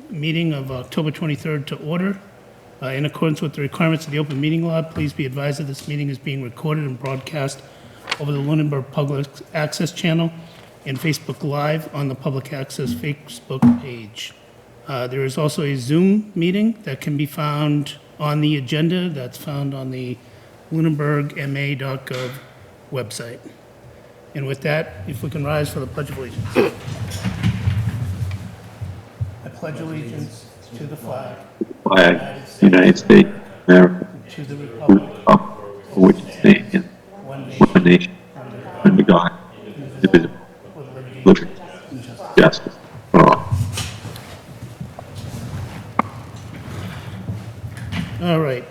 meeting of October 23rd to order. In accordance with the requirements of the open meeting law, please be advised that this meeting is being recorded and broadcast over the Lunenburg Public Access Channel and Facebook Live on the Public Access Facebook page. There is also a Zoom meeting that can be found on the agenda. That's found on the lunenburgma.gov website. And with that, if we can rise for the Pledge of Allegiance. I pledge allegiance to the flag Flag, United States of America, to the republic for which it stands, one one nation, under God, indivisible, with liberty liberty, and justice. justice for all. All right.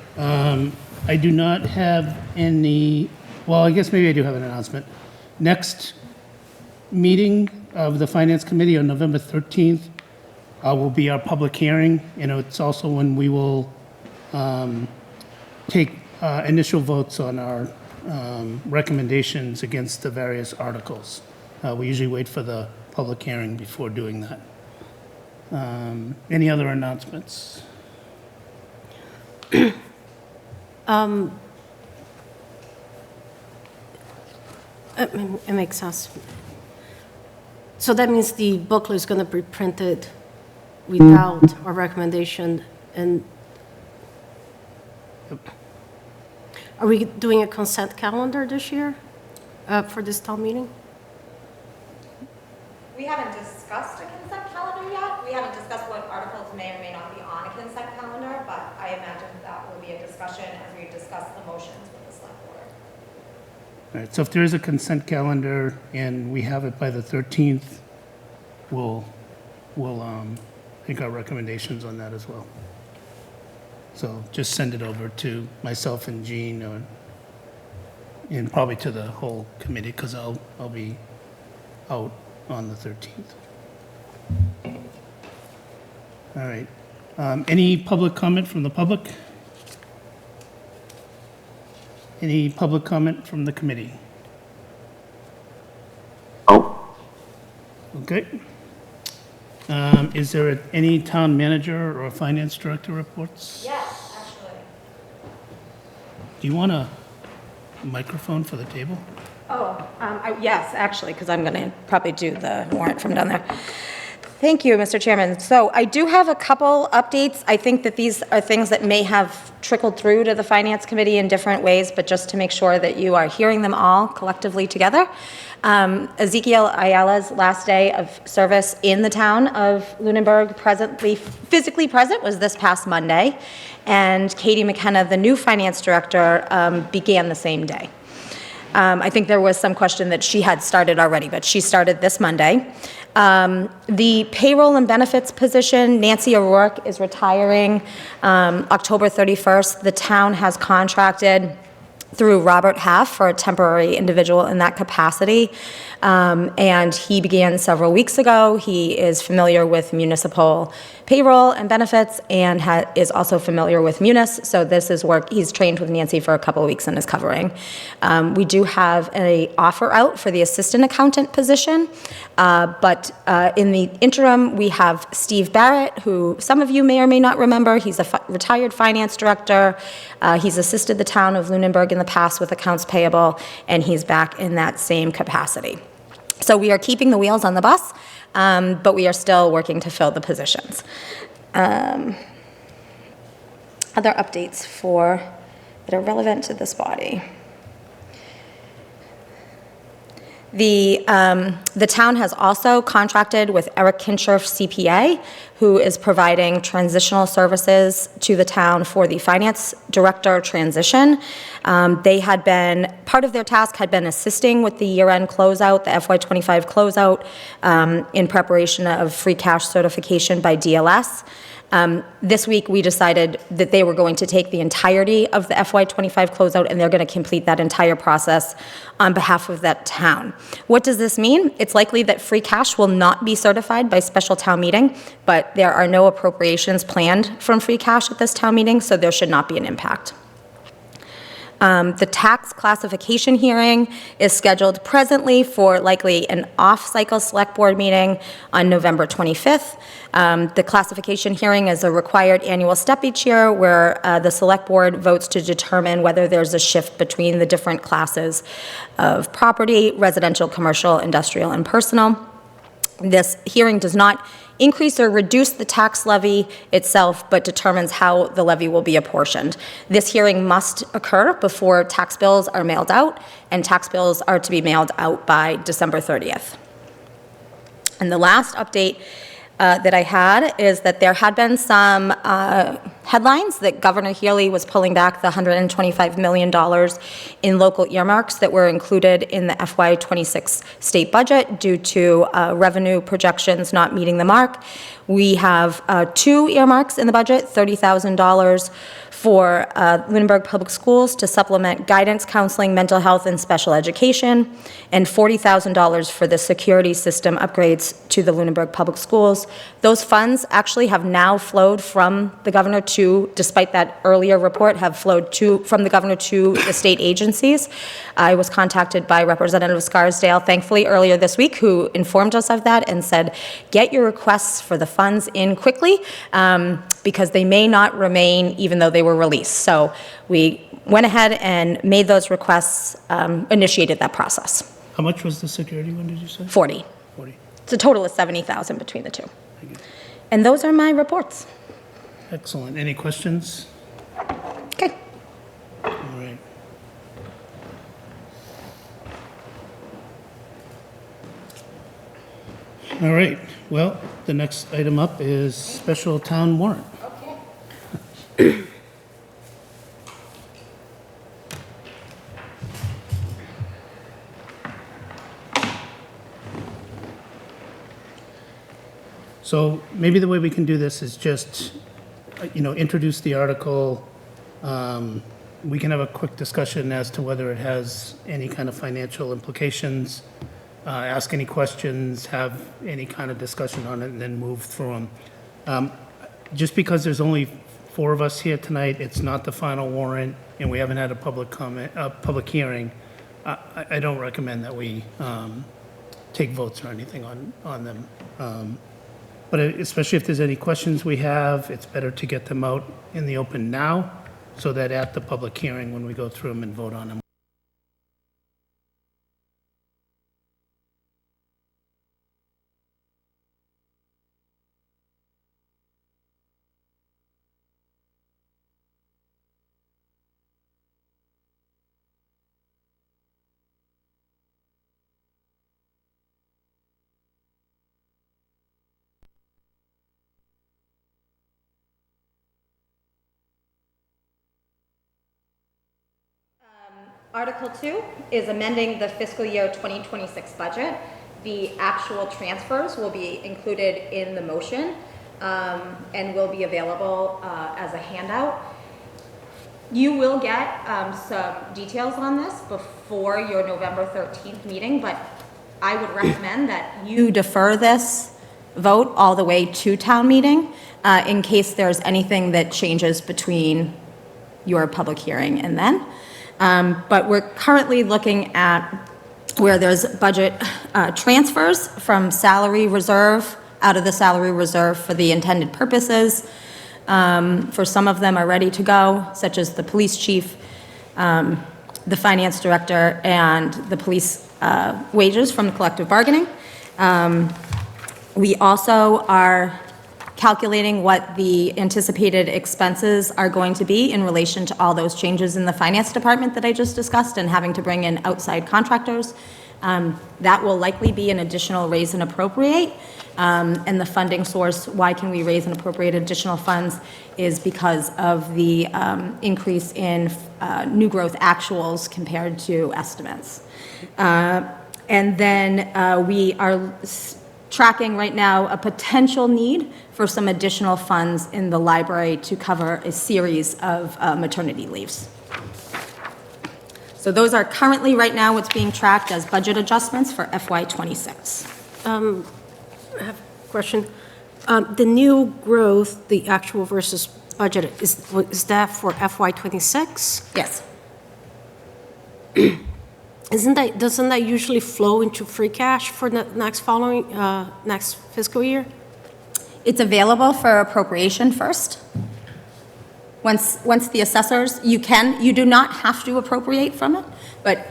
I do not have any, well, I guess maybe I do have an announcement. Next meeting of the Finance Committee on November 13th will be our public hearing. You know, it's also when we will take initial votes on our recommendations against the various articles. We usually wait for the public hearing before doing that. Any other announcements? It makes sense. So that means the booklet is going to be printed without our recommendation, and are we doing a consent calendar this year for this town meeting? We haven't discussed a consent calendar yet. We haven't discussed what articles may or may not be on a consent calendar, but I imagine that will be a discussion as we discuss the motions with the select board. All right, so if there is a consent calendar and we have it by the 13th, we'll make our recommendations on that as well. So just send it over to myself and Jean, and probably to the whole committee, because I'll be out on the 13th. All right. Any public comment from the public? Any public comment from the committee? Oh, Okay. Is there any town manager or finance director reports? Yes, actually. Do you want a microphone for the table? Yes, actually, because I'm going to probably do the warrant from down there. Thank you, Mr. Chairman. So I do have a couple updates. I think that these are things that may have trickled through to the Finance Committee in different ways, but just to make sure that you are hearing them all collectively together. Ezekiel Ayala's last day of service in the town of Lunenburg, physically present, was this past Monday, and Katie McKenna, the new finance director, began the same day. I think there was some question that she had started already, but she started this Monday. The payroll and benefits position, Nancy O'Rourke is retiring October 31st. The town has contracted through Robert Half for a temporary individual in that capacity. And he began several weeks ago. He is familiar with municipal payroll and benefits and is also familiar with Munis. So this is work, he's trained with Nancy for a couple of weeks and is covering. We do have an offer out for the assistant accountant position. But in the interim, we have Steve Barrett, who some of you may or may not remember. He's a retired finance director. He's assisted the town of Lunenburg in the past with accounts payable, and he's back in that same capacity. So we are keeping the wheels on the bus, but we are still working to fill the positions. Other updates that are relevant to this body. The town has also contracted with Eric Kinshirf CPA, who is providing transitional services to the town for the finance director transition. They had been, part of their task had been assisting with the year-end closeout, the FY25 closeout, in preparation of free cash certification by DLS. This week, we decided that they were going to take the entirety of the FY25 closeout, and they're going to complete that entire process on behalf of that town. What does this mean? It's likely that free cash will not be certified by special town meeting, but there are no appropriations planned from free cash at this town meeting, so there should not be an impact. The tax classification hearing is scheduled presently for likely an off-cycle select board meeting on November 25th. The classification hearing is a required annual step each year where the select board votes to determine whether there's a shift between the different classes of property, residential, commercial, industrial, and personal. This hearing does not increase or reduce the tax levy itself, but determines how the levy will be apportioned. This hearing must occur before tax bills are mailed out, and tax bills are to be mailed out by December 30th. And the last update that I had is that there had been some headlines that Governor Healy was pulling back the $125 million in local earmarks that were included in the FY26 state budget due to revenue projections not meeting the mark. We have 2 earmarks in the budget, $30,000 for Lunenburg Public Schools to supplement guidance, counseling, mental health, and special education, and $40,000 for the security system upgrades to the Lunenburg Public Schools. Those funds actually have now flowed from the governor to, despite that earlier report, have flowed from the governor to the state agencies. I was contacted by Representative Scarsdale, thankfully, earlier this week, who informed us of that and said, get your requests for the funds in quickly, because they may not remain even though they were released. So we went ahead and made those requests, initiated that process. How much was the security one, did you say? 40. 40. It's a total of 70,000 between the two. And those are my reports. Excellent. Any questions? Okay. All right. All right. Well, the next item up is special town warrant. So maybe the way we can do this is just, introduce the article. We can have a quick discussion as to whether it has any kind of financial implications, ask any questions, have any kind of discussion on it, and then move through them. Just because there's only 4 of us here tonight, it's not the final warrant, and we haven't had a public hearing, I don't recommend that we take votes or anything on them. But especially if there's any questions we have, it's better to get them out in the open now, so that at the public hearing, when we go through them and vote on them. Article 2 is amending the fiscal year 2026 budget. The actual transfers will be included in the motion and will be available as a handout. You will get some details on this before your November 13th meeting, but I would recommend that you defer this vote all the way to town meeting in case there's anything that changes between your public hearing and then. But we're currently looking at where there's budget transfers from salary reserve, out of the salary reserve for the intended purposes. For some of them are ready to go, such as the police chief, the finance director, and the police wages from the collective bargaining. We also are calculating what the anticipated expenses are going to be in relation to all those changes in the finance department that I just discussed and having to bring in outside contractors. That will likely be an additional raise and appropriate. And the funding source, why can we raise and appropriate additional funds, is because of the increase in new growth actuals compared to estimates. And then we are tracking right now a potential need for some additional funds in the library to cover a series of maternity leaves. So those are currently right now what's being tracked as budget adjustments for FY26. I have a question. The new growth, the actual versus budget, is that for FY26? Yes. doesn't that usually flow into free cash for the next fiscal year? It's available for appropriation first. Once the assessors, you do not have to appropriate from it, but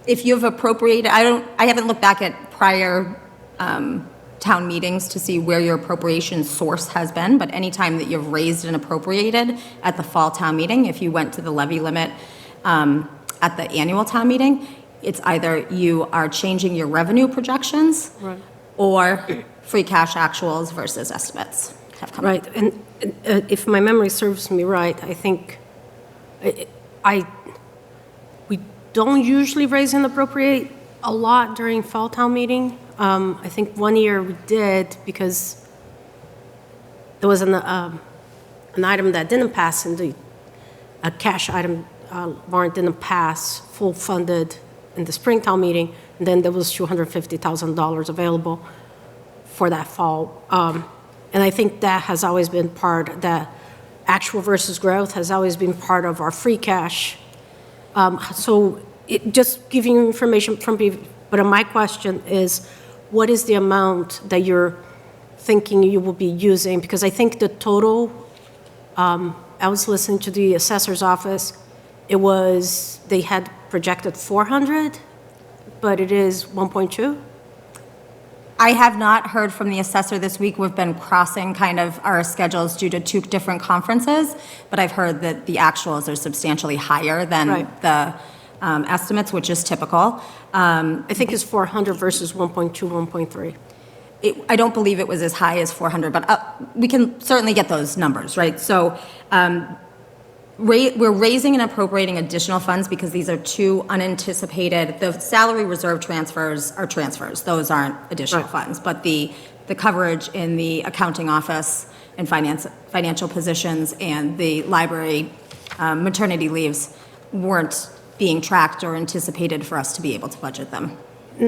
if you've appropriated, I haven't looked back at prior town meetings to see where your appropriation source has been, but anytime that you've raised and appropriated at the fall town meeting, if you went to the levy limit at the annual town meeting, it's either you are changing your revenue projections Right. or free cash actuals versus estimates have come. Right, and if my memory serves me right, I think we don't usually raise and appropriate a lot during fall town meeting. I think one year we did because there was an item that didn't pass a cash item warrant didn't pass, full funded in the spring town meeting, and then there was $250,000 available for that fall. And I think that has always been the actual versus growth has always been part of our free cash. So just giving you information from people, but my question is, what is the amount that you're thinking you will be using? Because I think the total, I was listening to the assessor's office, they had projected 400, but it is 1.2? I have not heard from the assessor this week. We've been crossing kind of our schedules due to 2 different conferences, but I've heard that the actuals are substantially higher than Right. the estimates, which is typical. I think it's 400 versus 1.2, 1.3. I don't believe it was as high as 400, but we can certainly get those numbers, right? So we're raising and appropriating additional funds because these are 2 unanticipated, the salary reserve transfers are transfers. Those aren't additional Right. funds. But the coverage in the accounting office and financial positions and the library maternity leaves weren't being tracked or anticipated for us to be able to budget them.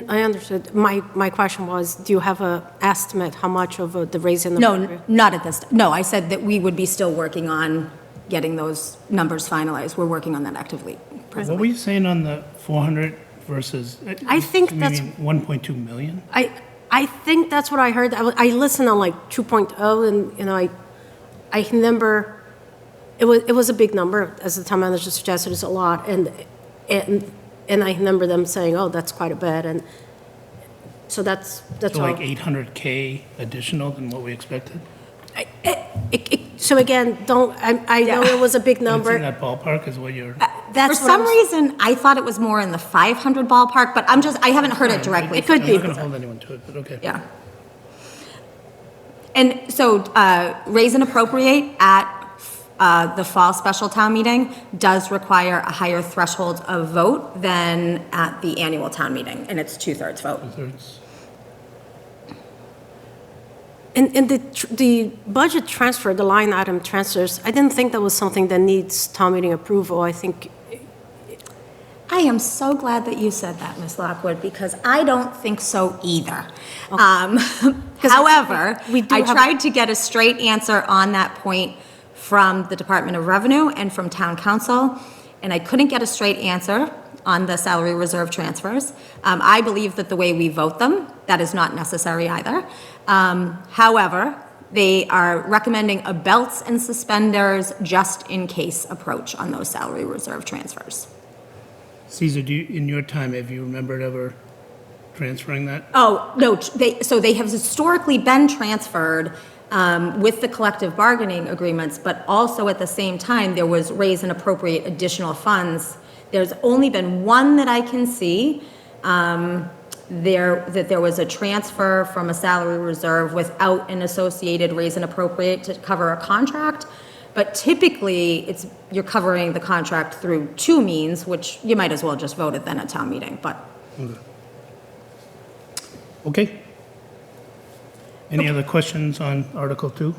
I understood. My question was, do you have an estimate how much of the raise in the? No, not at this, no, I said that we would be still working on getting those numbers finalized. We're working on that actively. What were you saying on the 400 versus? I think you that's- mean 1.2 million? I think that's what I heard. I listened on like 2.0, and I remember it was a big number, as the town manager suggested. It's a lot, and I remember them saying, "Oh, that's quite a bit," and so that's So all. like 800K additional than what we expected? So again, I know it was a big It's in number. that ballpark is what you're, That's For what some I'm- reason, I thought it was more in the 500 ballpark, but I haven't heard it directly. It could I'm be. not going to hold anyone to it, but okay. Yeah. And so raise and appropriate at the fall special town meeting does require a higher threshold of vote than at the annual town meeting, and it's 2/3 vote. Two-thirds. And the budget transfer, the line item transfers, I didn't think that was something that needs town meeting approval. I think, I am so glad that you said that, Ms. Lockwood, because I don't think so either. However, we do I have- tried to get a straight answer on that point from the Department of Revenue and from Town Council, and I couldn't get a straight answer on the salary reserve transfers. I believe that the way we vote them, that is not necessary either. However, they are recommending a belts and suspenders just-in-case approach on those salary reserve transfers. Caesar, in your time, have you remembered ever transferring that? Oh, no, they have historically been transferred with the collective bargaining agreements, but also at the same time, there was raise and appropriate additional funds. There's only been one that I can see, that there was a transfer from a salary reserve without an associated raise and appropriate to cover a contract. But typically, you're covering the contract through 2 means, which you might as well just vote it then at town meeting, but. Okay. Any other questions on Article 2?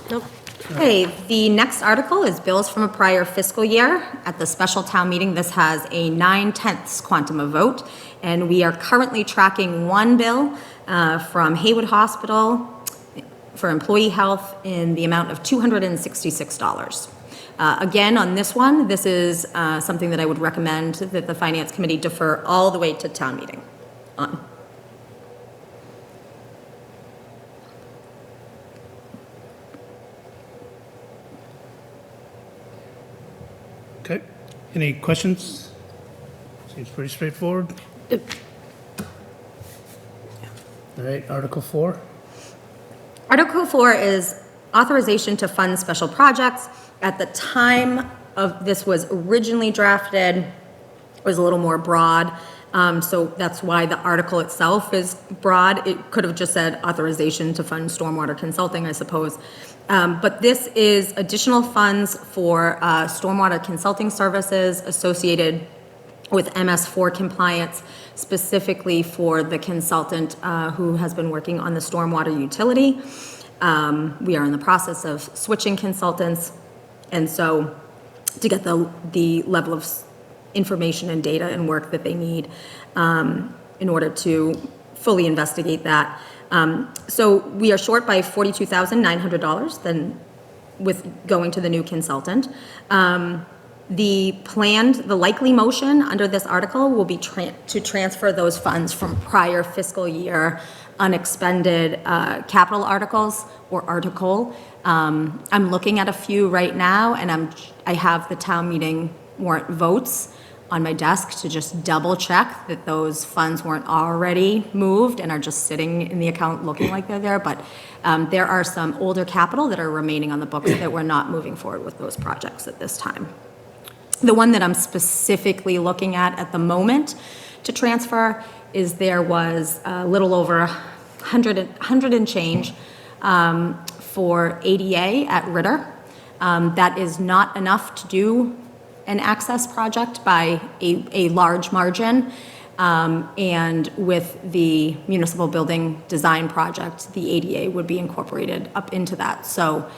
nope. Okay, the next article is bills from a prior fiscal year. At the special town meeting, this has a 9/10 quantum of vote, and we are currently tracking one bill from Haywood Hospital for employee health in the amount of $266. Again, on this one, this is something that I would recommend that the Finance Committee defer all the way to town meeting on. Okay. Any questions? Seems pretty straightforward. All right, Article 4. Article 4 is authorization to fund special projects. At the time of this was originally drafted, it was a little more broad. So that's why the article itself is broad. It could have just said authorization to fund stormwater consulting, I suppose. But this is additional funds for stormwater consulting services associated with MS4 compliance, specifically for the consultant who has been working on the stormwater utility. We are in the process of switching consultants, and so to get the level of information and data and work that they need in order to fully investigate that. So we are short by $42,900 then with going to the new consultant. The likely motion under this article will be to transfer those funds from prior fiscal year unexpended capital articles or article. I'm looking at a few right now, and I have the town meeting warrant votes on my desk to just double check that those funds weren't already moved and are just sitting in the account looking like they're there. But there are some older capital that are remaining on the books that we're not moving forward with those projects at this time. The one that I'm specifically looking at the moment to transfer is there was a little over 100 and change for ADA at Ritter. That is not enough to do an access project by a large margin. And with the municipal building design project, the ADA would be incorporated up into that. So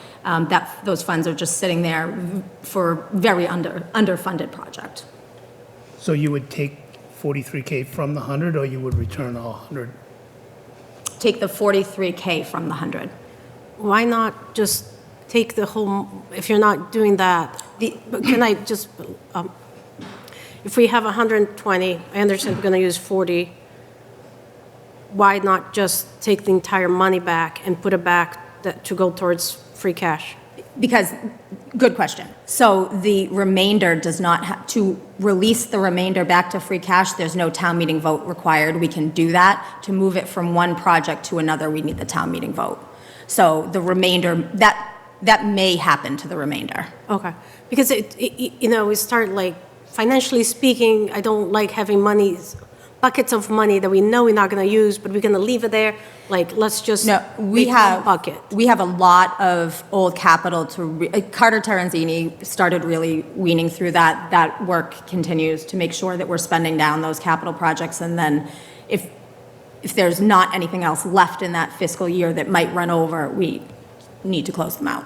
those funds are just sitting there for very underfunded project. So you would take 43K from the 100, or you would return all 100? Take the 43K from the 100. Why not just take the whole, if you're not doing that, but can I just, if we have 120, I understand we're going to use 40, why not just take the entire money back and put it back to go towards free cash? Because, good question. So the remainder does not have, to release the remainder back to free cash, there's no town meeting vote required. We can do that. To move it from one project to another, we need the town meeting vote. So the remainder, that may happen to the remainder. Okay, because we start like, financially speaking, I don't like having buckets of money that we know we're not going to use, but we're going to leave it there. Like, let's just No, we make have one bucket. We have a lot of old capital Carter Terenzini started really weaning through that. That work continues to make sure that we're spending down those capital projects, and then if there's not anything else left in that fiscal year that might run over, we need to close them out.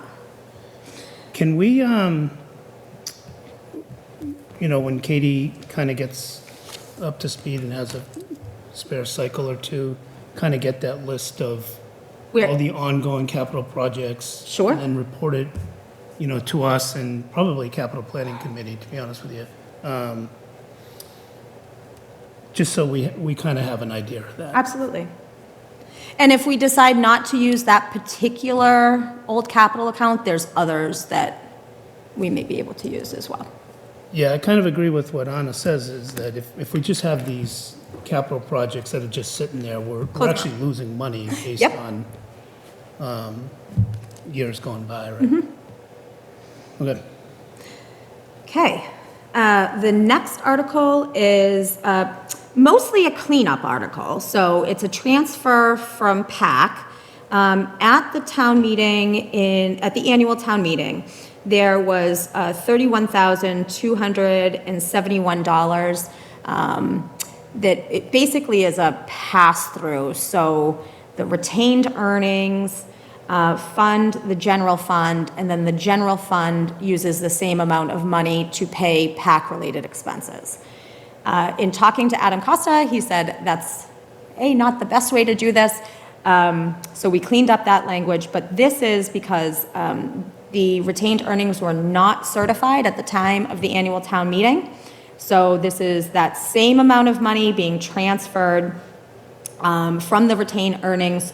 Can we, when Katie kind of gets up to speed and has a spare cycle or two, kind of get that list of all the ongoing capital projects? Sure. And then report it, to us and probably Capital Planning Committee, to be honest with you. Just so we kind of have an idea of that. Absolutely. And if we decide not to use that particular old capital account, there's others that we may be able to use as well. Yeah, I kind of agree with what Anna says, is that if we just have these capital projects that are just sitting there, we're actually losing money based Yep. on years gone by, right? Mm-hmm. Okay. Okay. The next article is mostly a cleanup article. So it's a transfer from PAC. At the town meeting, at the annual town meeting, there was $31,271 that it basically is a pass-through. So the retained earnings fund the general fund, and then the general fund uses the same amount of money to pay PAC-related expenses. In talking to Adam Costa, he said that's not the best way to do this. So we cleaned up that language, but this is because The retained earnings were not certified at the time of the annual town meeting. So this is that same amount of money being transferred from the retained earnings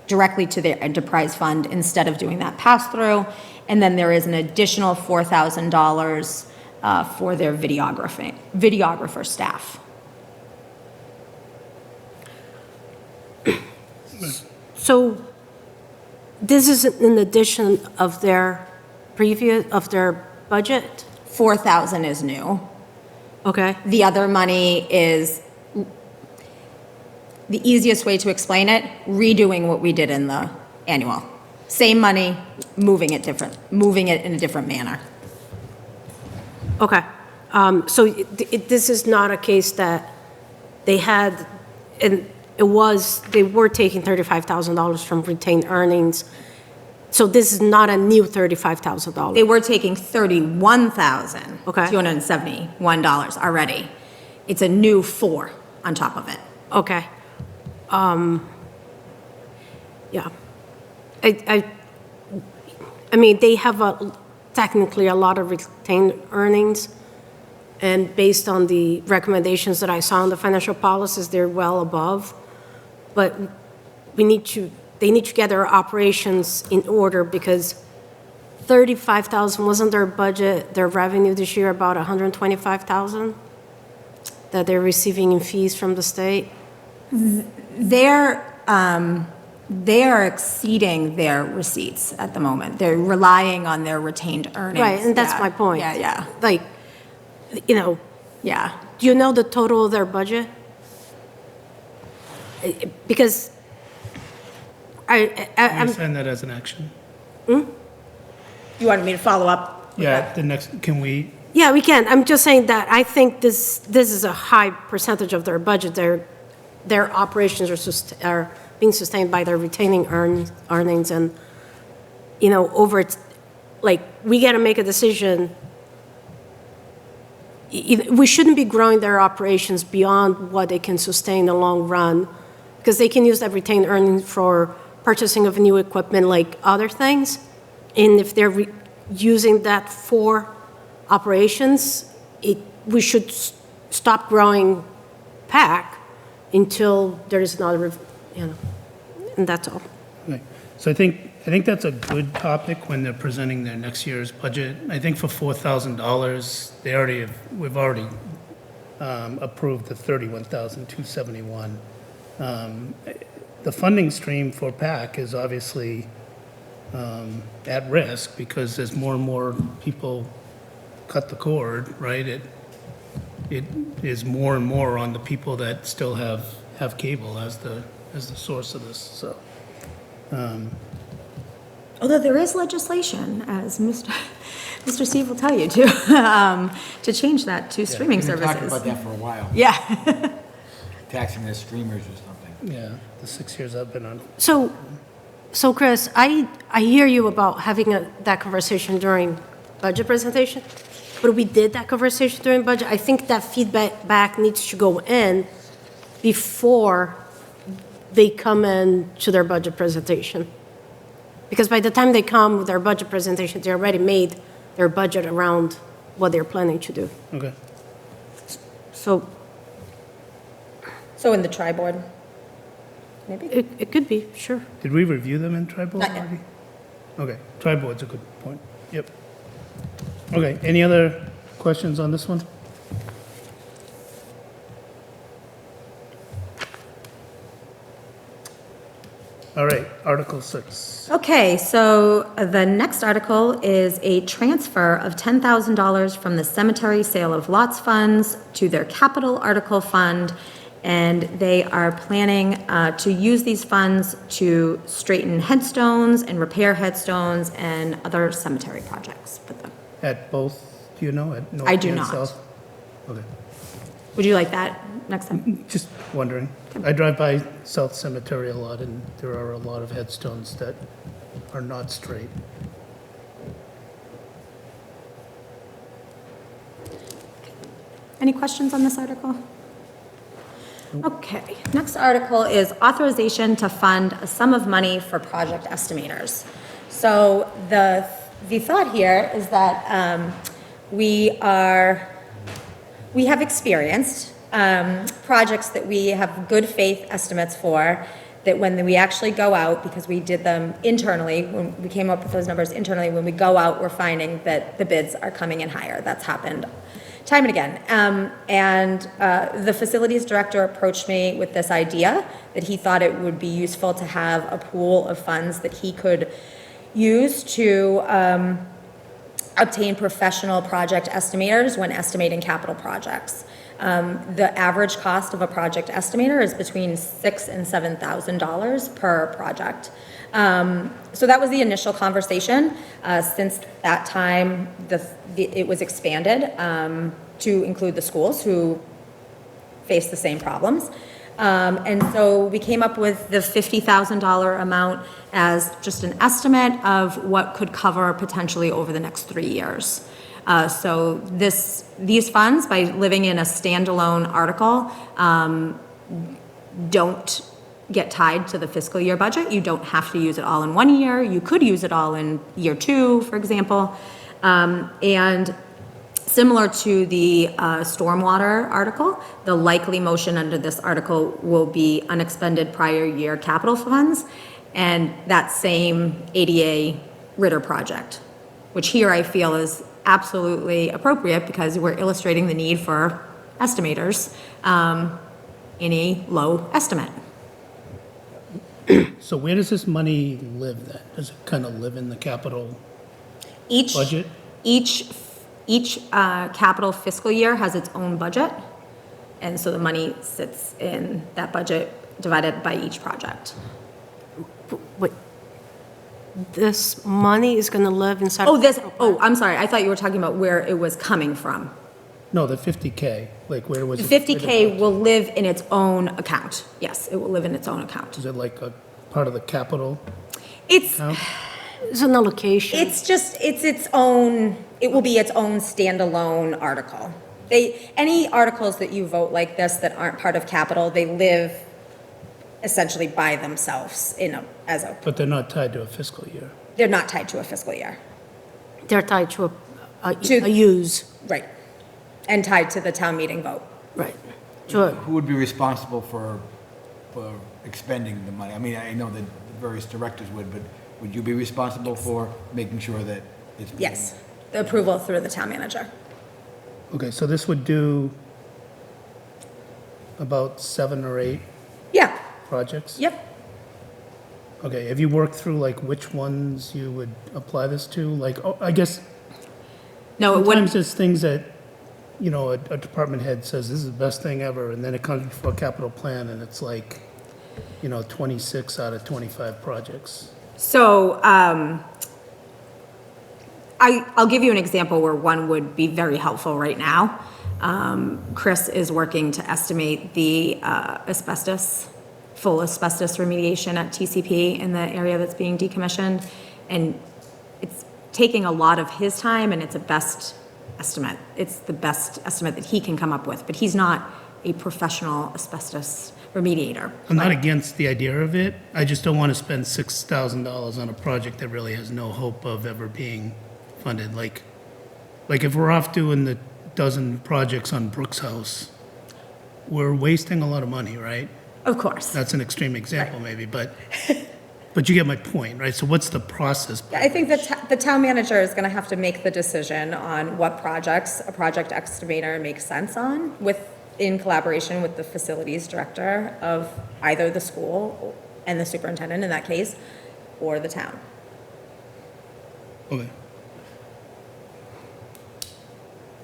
directly to their enterprise fund instead of doing that pass-through. And then there is an additional $4,000 for their videographer staff. So this is in addition of their budget? 4,000 is new. Okay, The other money is, the easiest way to explain it, redoing what we did in the annual. Same money, moving it in a different manner. okay. So this is not a case that they had, and they were taking $35,000 from retained earnings. So this is not a new $35,000. They were taking $31,271 Okay. already. It's a new 4 on top of it. Okay. Yeah. I mean, they have technically a lot of retained earnings, and based on the recommendations that I saw in the financial policies, they're well above. But they need to get their operations in order, because $35,000 wasn't their budget, their revenue this year about $125,000 that they're receiving in fees from the state. They are exceeding their receipts at the moment. They're relying on their retained earnings. Right, and that's Yeah. my point. Yeah. Like, Yeah. do you know the total of their budget? Because Can you send that as an action? You wanted me to follow up? with Yeah, that? the next, can we, yeah, we can. I'm just saying that I think this is a high percentage of their budget. Their operations are being sustained by their retaining earnings, and, we got to make a decision. We shouldn't be growing their operations beyond what they can sustain in the long run, because they can use that retained earnings for purchasing of new equipment like other things. And if they're using that for operations, we should stop growing PAC until there is another, and that's all. okay. So I think that's a good topic when they're presenting their next year's budget. I think for $4,000, we've already approved the $31,271. The funding stream for PAC is obviously at risk, because as more and more people cut the cord, right? It is more and more on the people that still have cable as the source of this, so. Although there is legislation, as Mr. Steve will tell you, to change that to streaming We've been talking about services. that for a while, Yeah. taxing the streamers or something. Yeah, the 6 years I've been on. So Chris, I hear you about having that conversation during budget presentation, but we did that conversation during budget. I think that feedback needs to go in before they come in to their budget presentation. Because by the time they come with their budget presentation, they already made their budget around what they're planning to do. Okay. So So in the tri-board, maybe? it could be, sure. Did we review them in tri-board Not yet. already? Okay, tri-board's a good point. Yep. Okay, any other questions on this one? All right, Article 6. Okay, so the next article is a transfer of $10,000 from the cemetery sale of lots funds to their capital article fund, and they are planning to use these funds to straighten headstones and repair headstones and other cemetery projects for them. At both, do you know, at north I do and not. south? Okay, Would you like that next time? just wondering. I drive by South Cemetery a lot, and there are a lot of headstones that are not straight. Any questions on this article? Okay, next article is authorization to fund a sum of money for project estimators. So the thought here is that we have experienced projects that we have good faith estimates for, that when we actually go out, because we did them internally, when we came up with those numbers internally, when we go out, we're finding that the bids are coming in higher. That's happened time and again. The facilities director approached me with this idea that he thought it would be useful to have a pool of funds that he could use to obtain professional project estimators when estimating capital projects. The average cost of a project estimator is between $6,000 and $7,000 per project. So that was the initial conversation. Since that time, it was expanded to include the schools who face the same problems. And so we came up with the $50,000 amount as just an estimate of what could cover potentially over the next 3 years. So these funds, by living in a standalone article, don't get tied to the fiscal year budget. You don't have to use it all in 1 year. You could use it all in year 2, for example. And similar to the stormwater article, the likely motion under this article will be unexpended prior year capital funds and that same ADA Ritter project, which here I feel is absolutely appropriate because we're illustrating the need for estimators in a low estimate. So where does this money live then? Does it kind of live in the capital Each budget? Each capital fiscal year has its own budget, and so the money sits in that budget divided by each project. Wait, this money is going to live inside? I'm sorry, I thought you were talking about where it was coming from. No, the 50K, like where was it? 50K will live in its own account. Yes, it will live in its own account. Is it like a part of the capital It's, account? It's an allocation. it's its own, it will be its own standalone article. Any articles that you vote like this that aren't part of capital, they live essentially by themselves But they're not tied to a fiscal year. they're not tied to a fiscal year. They're tied to a To- use, Right. And tied to the town meeting vote. right. To Who would be responsible for expending the money? I mean, I know that various directors would, but would you be responsible for making sure that it's? Yes, the approval through the town manager. Okay, so this would do about 7 or 8 Yeah, projects? yep. Okay, have you worked through like which ones you would apply this to? Like, I guess No, it sometimes wouldn't, there's things that, you know, a department head says, this is the best thing ever, and then it comes before a capital plan, and it's like, you know, 26 out of 25 projects. so, I'll give you an example where one would be very helpful right now. Chris is working to estimate the full asbestos remediation at TCP in the area that's being decommissioned. And it's taking a lot of his time, and it's a best estimate. It's the best estimate that he can come up with, but he's not a professional asbestos remediator. I'm not against the idea of it, I just don't want to spend $6,000 on a project that really has no hope of ever being funded. Like if we're off doing the dozen projects on Brooks House, we're wasting a lot of money, right? Of course. That's an extreme example maybe, but you get my point, right? So what's the process? I think that the town manager is gonna have to make the decision on what projects a project estimator makes sense on in collaboration with the facilities director of either the school and the superintendent in that case, or the town. Okay.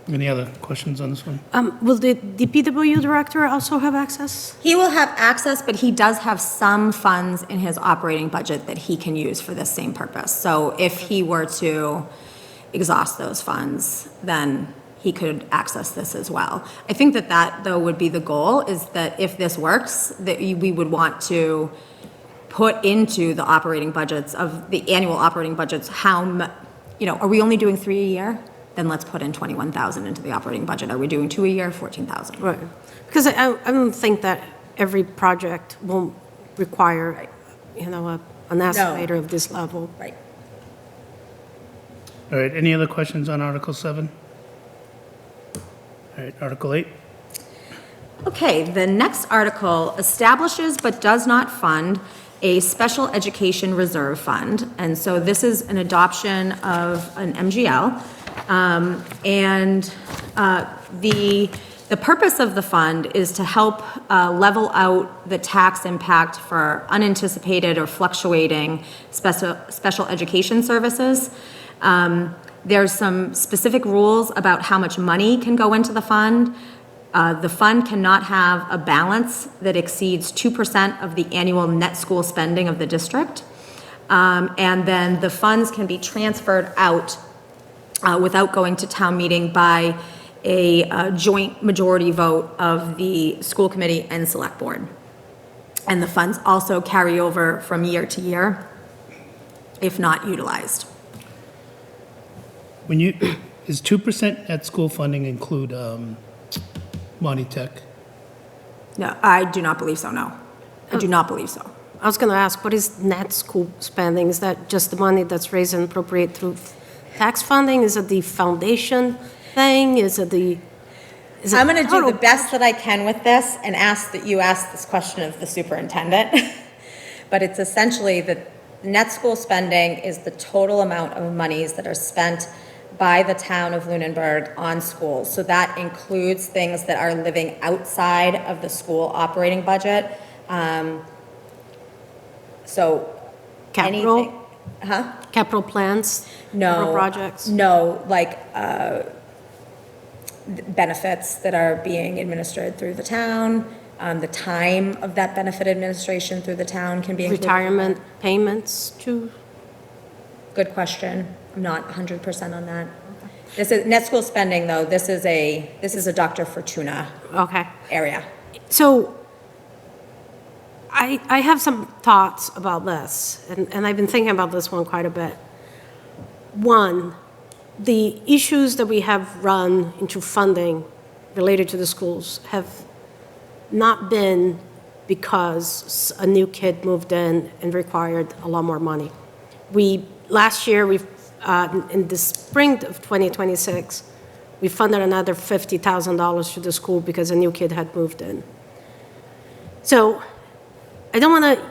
Any other questions on this one? will the DPW director also have access? He will have access, but he does have some funds in his operating budget that he can use for this same purpose. So if he were to exhaust those funds, then he could access this as well. I think that though would be the goal, is that if this works, that we would want to put into the operating budgets of the annual operating budgets, are we only doing 3 a year? Then let's put in 21,000 into the operating budget. Are we doing 2 a year, 14,000? Right. Because I don't think that every project will require, an estimator of this level. Right. All right, any other questions on Article 7? All right, Article 8? Okay, the next article establishes but does not fund a special education reserve fund. And so this is an adoption of an MGL. The purpose of the fund is to help level out the tax impact for unanticipated or fluctuating special education services. There's some specific rules about how much money can go into the fund. The fund cannot have a balance that exceeds 2% of the annual net school spending of the district. And then the funds can be transferred out without going to town meeting by a joint majority vote of the school committee and select board. And the funds also carry over from year to year if not utilized. When you, is 2% net school funding include Monty Tech? No, I do not believe so, no. I do not believe so. I was going to ask, what is net school spending? Is that just the money that's raised and appropriated through tax funding? Is it the foundation thing? Is it the? I'm going to do the best that I can with this and ask that you ask this question of the superintendent. But it's essentially that net school spending is the total amount of monies that are spent by the town of Lunenburg on schools. So that includes things that are living outside of the school operating budget. So Capital? anything. Huh? Capital plans? No. Capital projects? No, like benefits that are being administered through the town, the time of that benefit administration through the town can be included. Retirement payments too? Good question. I'm not 100% on that. This is net school spending, though. This is a Dr. Fortuna Okay. area. So I have some thoughts about this, and I've been thinking about this one quite a bit. One, the issues that we have run into funding related to the schools have not been because a new kid moved in and required a lot more money. Last year, in the spring of 2026, we funded another $50,000 to the school because a new kid had moved in. So I don't want to,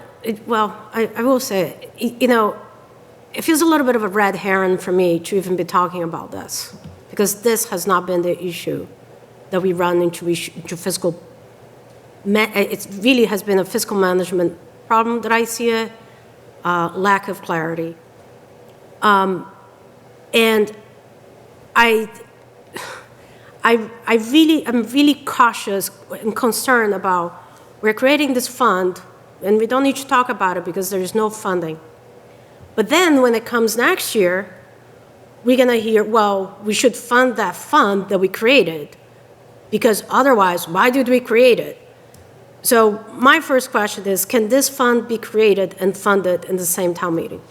I will say, it feels a little bit of a red herring for me to even be talking about this, because this has not been the issue that we run into fiscal. It really has been a fiscal management problem that I see, a lack of clarity. And I'm really cautious and concerned about, we're creating this fund, and we don't need to talk about it because there's no funding. But then when it comes next year, we're going to hear, well, we should fund that fund that we created, because otherwise, why did we create it? So my first question is, can this fund be created and funded in the same town meeting?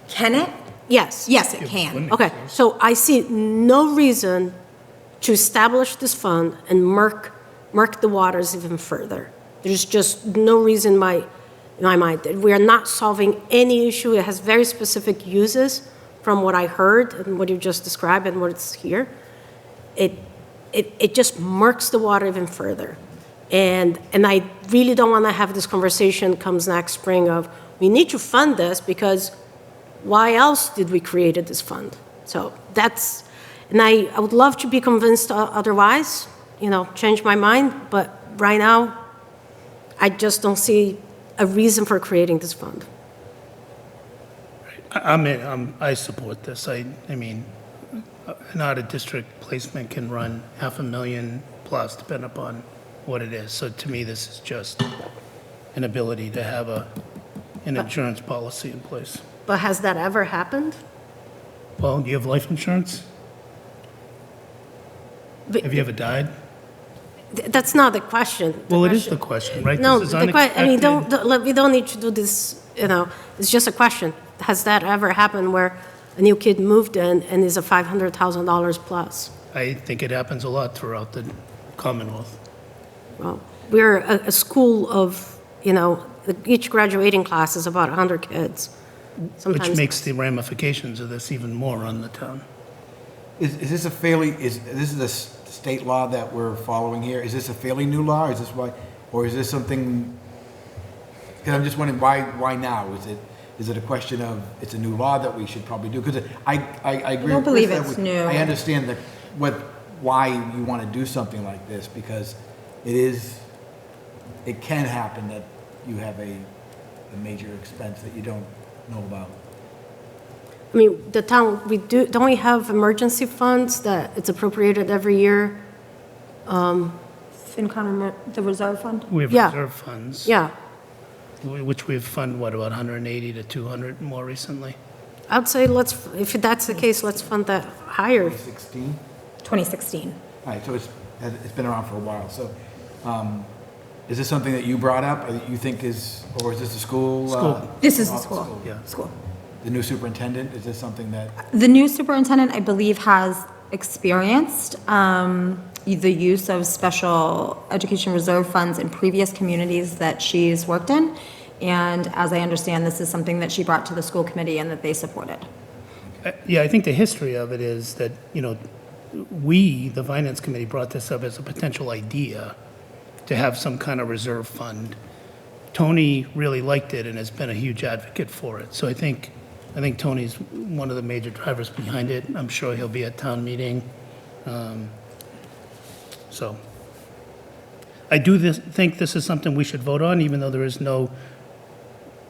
Can it? Yes. Yes, it can. Okay, so I see no reason to establish this fund and murk the waters even further. There's just no reason in my mind. We are not solving any issue. It has very specific uses from what I heard and what you just described and what's here. It just murks the water even further. And I really don't want to have this conversation comes next spring of, we need to fund this because why else did we create this fund? So that's, and I would love to be convinced otherwise, change my mind, but right now, I just don't see a reason for creating this fund. I support this. I mean, an out-of-district placement can run $500,000 plus, depending upon what it is. So to me, this is just an ability to have an insurance policy in place. But has that ever happened? Well, do you have life insurance? Have you ever died? That's not the question. Well, it is the question, right? No, This is we don't need to do this, it's just a question. Has that ever happened where a new kid moved in and is a $500,000 plus? I think it happens a lot throughout the Commonwealth. Well, we're a school of, each graduating class is about 100 kids. which sometimes. makes the ramifications of this even more on the town. Is this a fairly, this is the state law that we're following here? Is this a fairly new law? Is this why, or is this something, because I'm just wondering, why now? Is it a question of, it's a new law that we should probably do? Because I agree. don't with believe Chris that it's we- new. I understand that, why you want to do something like this, because it can happen that you have a major expense that you don't know about. I mean, the town, don't we have emergency funds that it's appropriated every year? FinCom, the reserve fund? We have Yeah. reserve funds. Yeah, Which we've funded, what, about 180 to 200 more recently? I'd say if that's the case, let's fund that higher. 16? 2016. All right, so it's been around for a while, so, is this something that you brought up, or that you think is, or is this a school? School. This is the school. Yeah. School. The new superintendent, is this something that, The new superintendent, I believe, has experienced the use of special education reserve funds in previous communities that she's worked in. And as I understand, this is something that she brought to the school committee and that they supported. Yeah, I think the history of it is that, we, the finance committee, brought this up as a potential idea to have some kind of reserve fund. Tony really liked it and has been a huge advocate for it. So I think Tony's one of the major drivers behind it. I'm sure he'll be at town meeting. So I think this is something we should vote on, even though there is no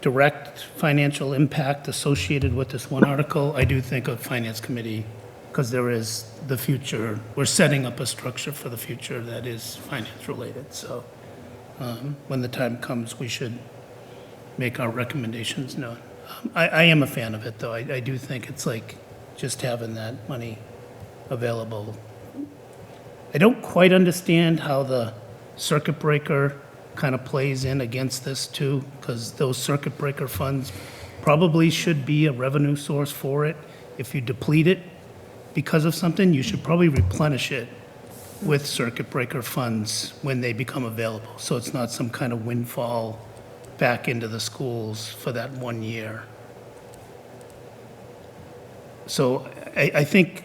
direct financial impact associated with this one article. I do think of finance committee, because there is the future, we're setting up a structure for the future that is finance related. So when the time comes, we should make our recommendations known. I am a fan of it, though. I do think it's like just having that money available. I don't quite understand how the circuit breaker kind of plays in against this too, because those circuit breaker funds probably should be a revenue source for it. If you deplete it because of something, you should probably replenish it with circuit breaker funds when they become available. So it's not some kind of windfall back into the schools for that 1 year. So I think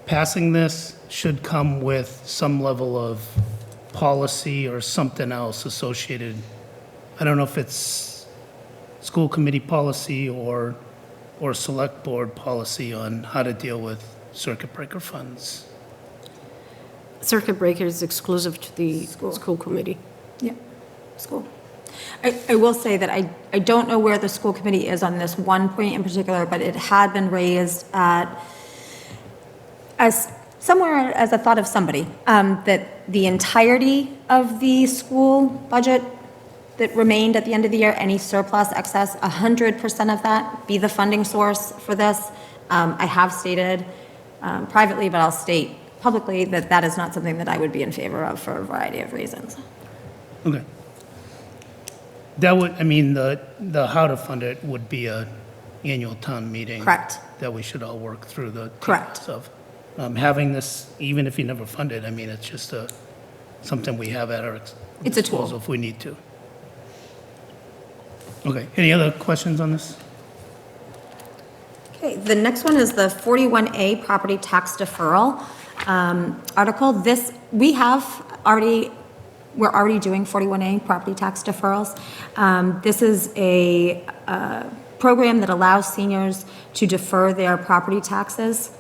passing this should come with some level of policy or something else associated. I don't know if it's school committee policy or select board policy on how to deal with circuit breaker funds. Circuit breaker is exclusive to the school committee. Yeah, school. I will say that I don't know where the school committee is on this one point in particular, but it had been raised as somewhere as a thought of somebody, that the entirety of the school budget that remained at the end of the year, any surplus, excess, 100% of that be the funding source for this. I have stated privately, but I'll state publicly that that is not something that I would be in favor of for a variety of reasons. Okay. That would, the how to fund it would be a annual town meeting. Correct. That we should all work through the Correct. details of. Having this, even if you never fund it, it's just something we have at our It's a tool. disposal if we need to. Okay, any other questions on this? Okay, the next one is the 41A property tax deferral article. This, we're already doing 41A property tax deferrals. This is a program that allows seniors to defer their property taxes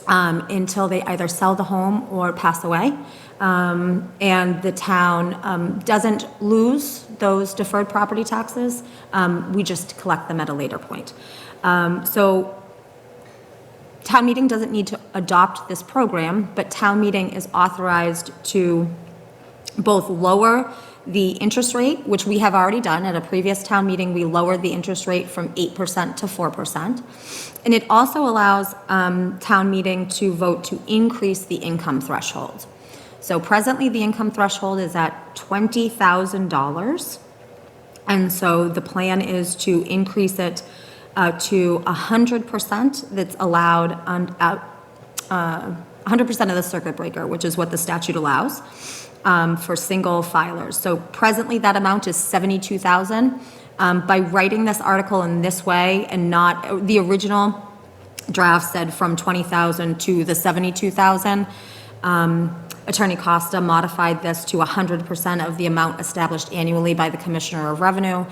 until they either sell the home or pass away. And the town doesn't lose those deferred property taxes. We just collect them at a later point. So town meeting doesn't need to adopt this program, but town meeting is authorized to both lower the interest rate, which we have already done. At a previous town meeting, we lowered the interest rate from 8% to 4%. And it also allows town meeting to vote to increase the income threshold. So presently, the income threshold is at $20,000. And so the plan is to increase it to 100% that's allowed on 100% of the circuit breaker, which is what the statute allows for single filers. So presently, that amount is $72,000. By writing this article in this way and not, the original draft said from 20,000 to the 72,000. Attorney Costa modified this to 100% of the amount established annually by the Commissioner of Revenue.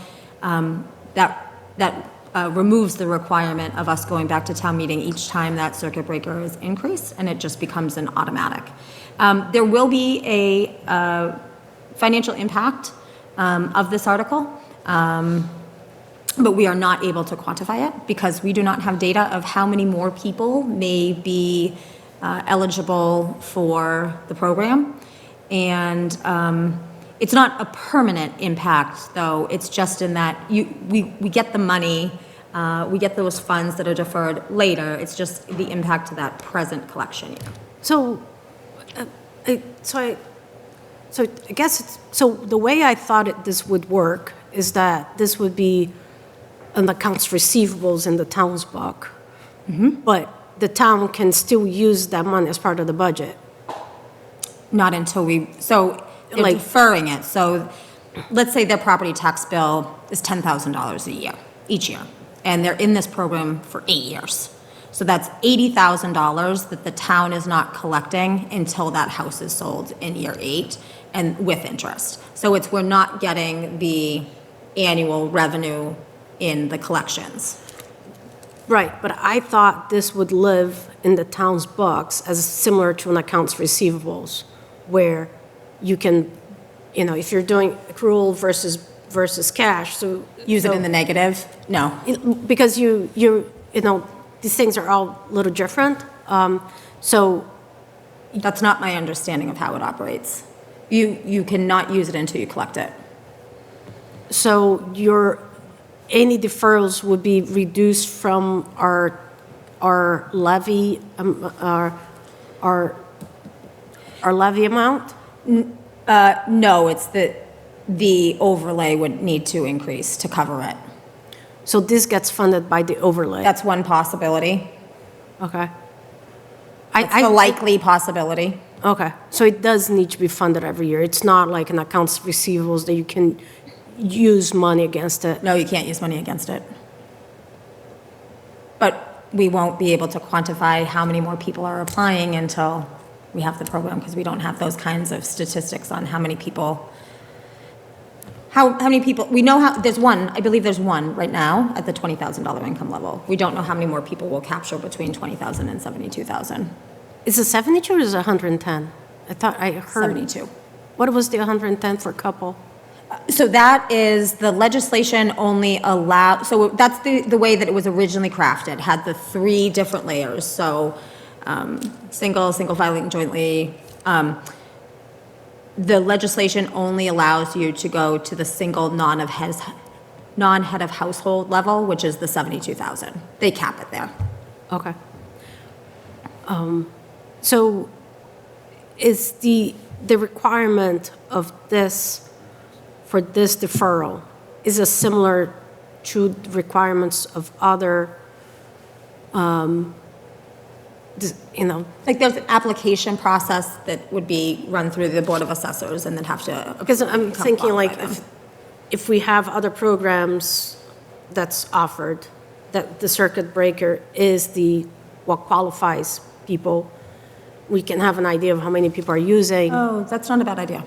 That removes the requirement of us going back to town meeting each time that circuit breaker is increased, and it just becomes an automatic. There will be a financial impact of this article, but we are not able to quantify it because we do not have data of how many more people may be eligible for the program. And it's not a permanent impact, though. It's just in that we get the money, we get those funds that are deferred later. It's just the impact to that present collection year. So, so I guess, so the way I thought this would work is that this would be an accounts receivables in the town's book. But the town can still use that money as part of the budget. Not until so they're Like- deferring it. So let's say their property tax bill is $10,000 a year, each year, and they're in this program for 8 years. So that's $80,000 that the town is not collecting until that house is sold in year 8 and with interest. So we're not getting the annual revenue in the collections. Right, but I thought this would live in the town's books as similar to an accounts receivables, where you can, if you're doing accrual versus cash, so. Use it in the negative? No. Because these things are all a little different. So, That's not my understanding of how it operates. You cannot use it until you collect it. so any deferrals would be reduced from our levy, our levy amount? No, it's the overlay would need to increase to cover it. So this gets funded by the overlay? That's one possibility. Okay. It's a likely possibility. Okay, so it does need to be funded every year. It's not like an accounts receivables that you can use money against it. No, you can't use money against it. But we won't be able to quantify how many more people are applying until we have the program, because we don't have those kinds of statistics on how many people, how many people, we know I believe there's one right now at the $20,000 income level. We don't know how many more people will capture between 20,000 and 72,000. Is it 72 or is it 110? I thought I heard. 72. What was the 110 for couple? So that is, the legislation only allow, so that's the way that it was originally crafted, had the 3 different layers, so single filing jointly. The legislation only allows you to go to the single non-head of household level, which is the 72,000. They cap it there. Okay. So is the requirement of this, for this deferral, is it similar to the requirements of other, Like, there's an application process that would be run through the Board of Assessors and then have to. because I'm become thinking like qualified. if we have other programs that's offered, that the circuit breaker is what qualifies people, we can have an idea of how many people are using. Oh, that's not a bad idea.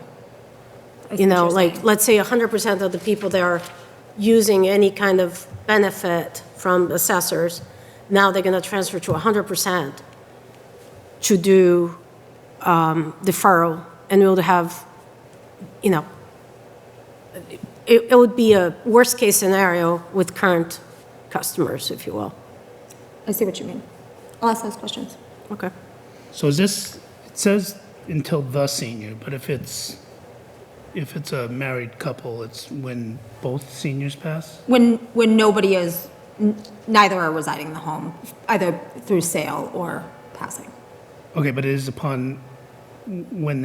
I see what you're Like, saying. let's say 100% of the people that are using any kind of benefit from assessors, now they're going to transfer to 100% to do deferral, and we'll have, it would be a worst-case scenario with current customers, if you will. I see what you mean. I'll ask those questions. Okay. So is this, it says until the senior, but if it's a married couple, it's when both seniors pass? When nobody is, neither are residing in the home, either through sale or passing. Okay, but it is upon when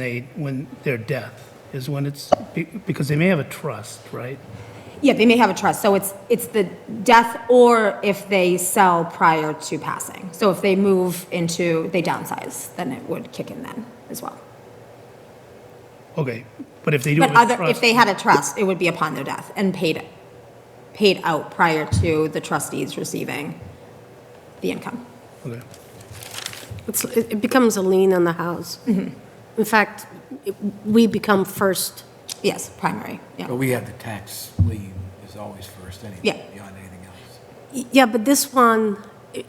their death is when it's, because they may have a trust, right? Yeah, they may have a trust, so it's the death or if they sell prior to passing. So if they they downsize, then it would kick in then as well. Okay, but if they do But have a trust. if they had a trust, it would be upon their death and paid paid out prior to the trustees receiving the income. Okay. It becomes a lien on the house. In fact, we become first. Yes, primary, yeah. But we have the tax lien is always first anyway, Yeah. beyond anything else. Yeah, but this one,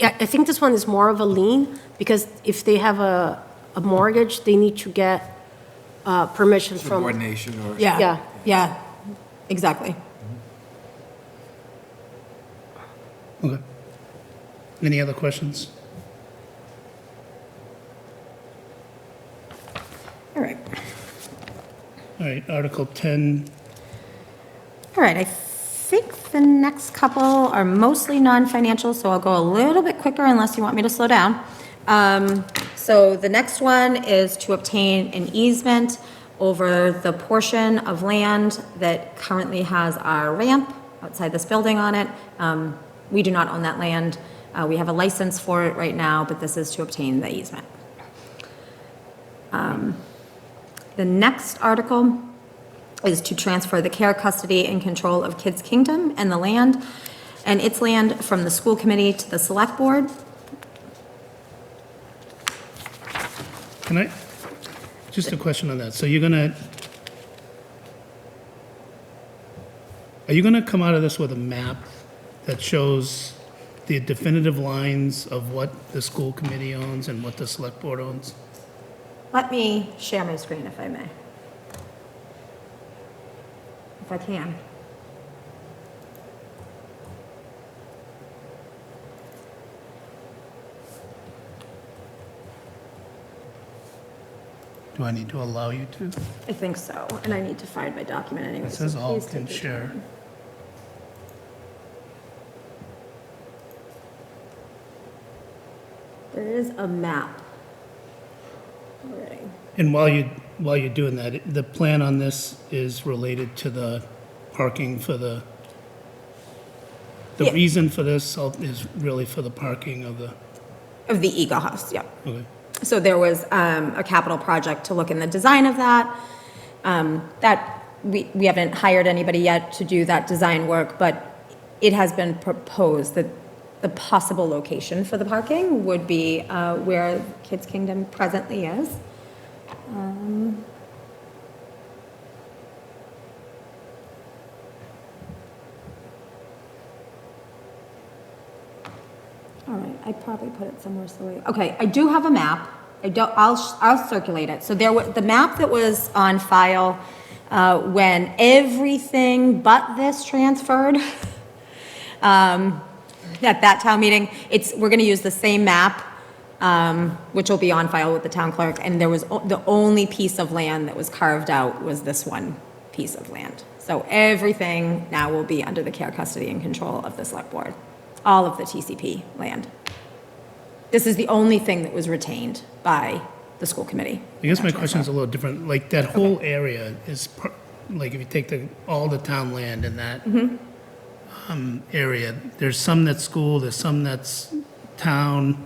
I think this one is more of a lien, because if they have a mortgage, they need to get permission from. Subordination or. Yeah. Yeah, exactly. Okay. Any other questions? All right. All right, Article 10, All right, I think the next couple are mostly non-financial, so I'll go a little bit quicker unless you want me to slow down. So the next one is to obtain an easement over the portion of land that currently has our ramp outside this building on it. We do not own that land. We have a license for it right now, but this is to obtain the easement. The next article is to transfer the care, custody, and control of Kids Kingdom and the land, and its land from the school committee to the select board. can I, just a question on that. So are you gonna come out of this with a map that shows the definitive lines of what the school committee owns and what the select board owns? Let me share my screen if I may. If I can. Do I need to allow you to? I think so, and I need to find my document anyway. It says so all please can take your share. time. There is a map already. And while you're doing that, the plan on this is related to the parking for the Yeah. reason for this is really for the parking of the, Of the Eagle House, yep. okay. So there was a capital project to look in the design of that. That, we haven't hired anybody yet to do that design work, but it has been proposed that the possible location for the parking would be where Kids Kingdom presently is. All right, I probably put it somewhere silly. Okay, I do have a map. I'll circulate it. So the map that was on file when everything but this transferred at that town meeting, we're gonna use the same map, which will be on file with the town clerk, and there was, the only piece of land that was carved out was this one piece of land. So everything now will be under the care, custody, and control of the select board, all of the TCP land. This is the only thing that was retained by the school committee. I guess my question is a little different, like that whole area is, like if you take all the town land in that area, there's some that's school, there's some that's town,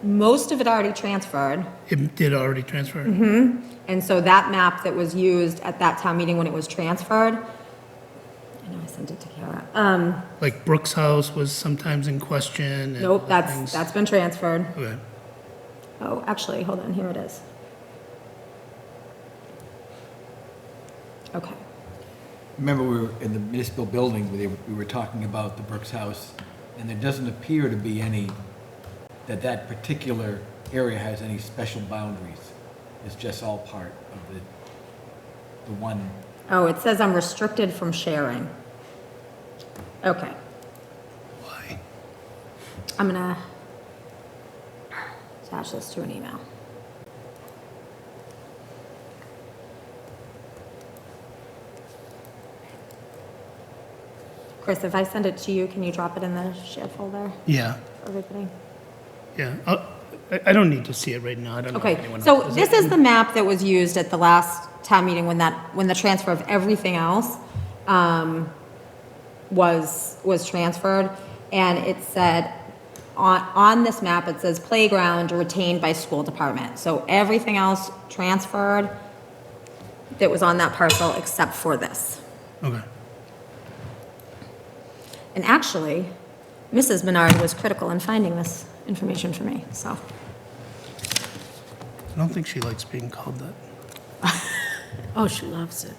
Most of it already transferred. it did already transfer? And so that map that was used at that town meeting when it was transferred, I know I sent it to Kara. Like Brooks House was sometimes in question and Nope, other things? that's been transferred. Okay, Oh, actually, hold on, here it is. Okay. Remember, we were in the municipal building, where we were talking about the Brooks House, and there doesn't appear to be that particular area has any special boundaries. It's just all part of the one. Oh, it says I'm restricted from sharing. Okay, why? I'm gonna attach this to an email. Chris, if I send it to you, can you drop it in the shared folder Yeah, for everybody? yeah. I don't need to see it right now, I don't know if Okay, anyone so else. this is the map that was used at the last town meeting when the transfer of everything else was transferred. And it said, on this map, it says playground retained by school department. So everything else transferred that was on that parcel except for this. Okay, And actually, Mrs. Menard was critical in finding this information for me, so. I don't think she likes being called that. Oh, she loves it.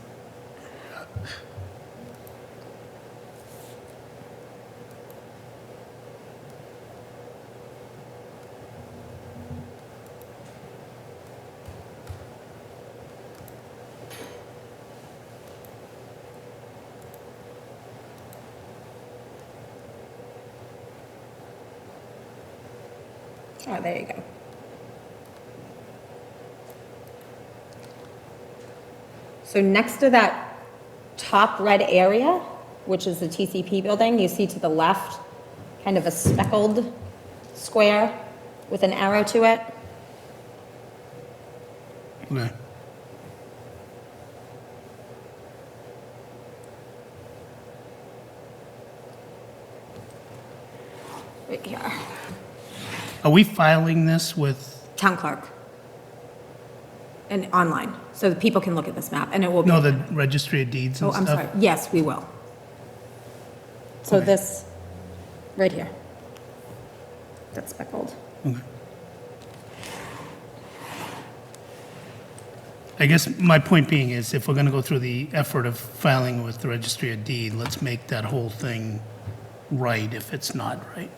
Oh, there you go. So next to that top red area, which is the TCP building, you see to the left, kind of a speckled square with an arrow to it. Okay. Right here. Are we filing this with, Town clerk. And online, so that people can look at this map, and it will be. no, the registry of deeds and Oh, stuff? I'm sorry. Yes, we will. So Okay. this, right here. That's speckled. Okay. I guess my point being is, if we're going to go through the effort of filing with the registry of deed, let's make that whole thing right if it's not right.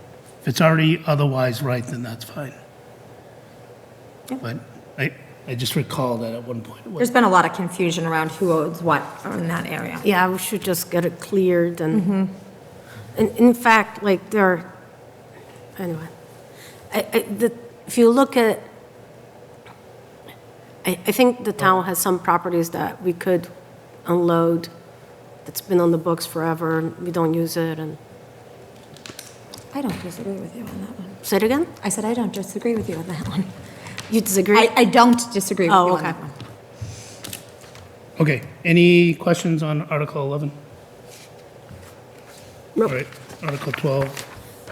If it's already otherwise right, then that's fine. But I just recall that at one point it was, There's been a lot of confusion around who owns what in that area. Yeah, we should just get it cleared and, in fact, like there, anyway. If you look at, I think the town has some properties that we could unload that's been on the books forever, and we don't use it, and, I don't disagree with you on that one. say it again? I said I don't disagree with you on that one. You disagree? I don't disagree with Oh, you on okay. that one. okay, any questions on Article 11? Nope. All right, Article 12,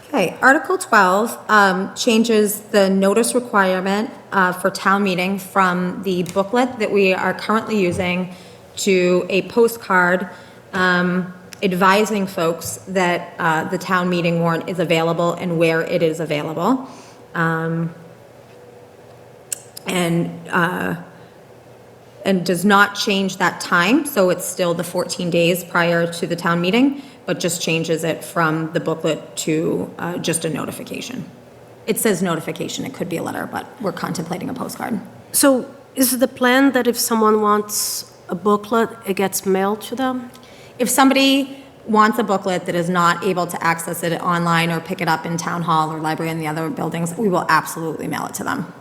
Okay, Article 12 changes the notice requirement for town meeting from the booklet that we are currently using to a postcard advising folks that the town meeting warrant is available and where it is available. And does not change that time, so it's still the 14 days prior to the town meeting, but just changes it from the booklet to just a notification. It says notification, it could be a letter, but we're contemplating a postcard. So is the plan that if someone wants a booklet, it gets mailed to them? If somebody wants a booklet that is not able to access it online or pick it up in town hall or library and the other buildings, we will absolutely mail it to them.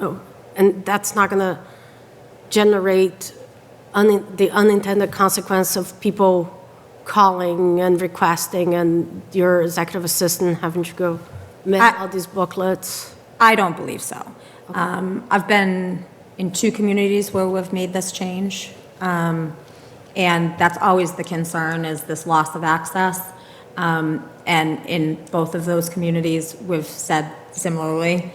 Oh, and that's not going to generate the unintended consequence of people calling and requesting and your executive assistant having to go mail I- out these booklets? I don't believe so. I've been in 2 communities where we've made this change, and that's always the concern, is this loss of access. And in both of those communities, we've said similarly,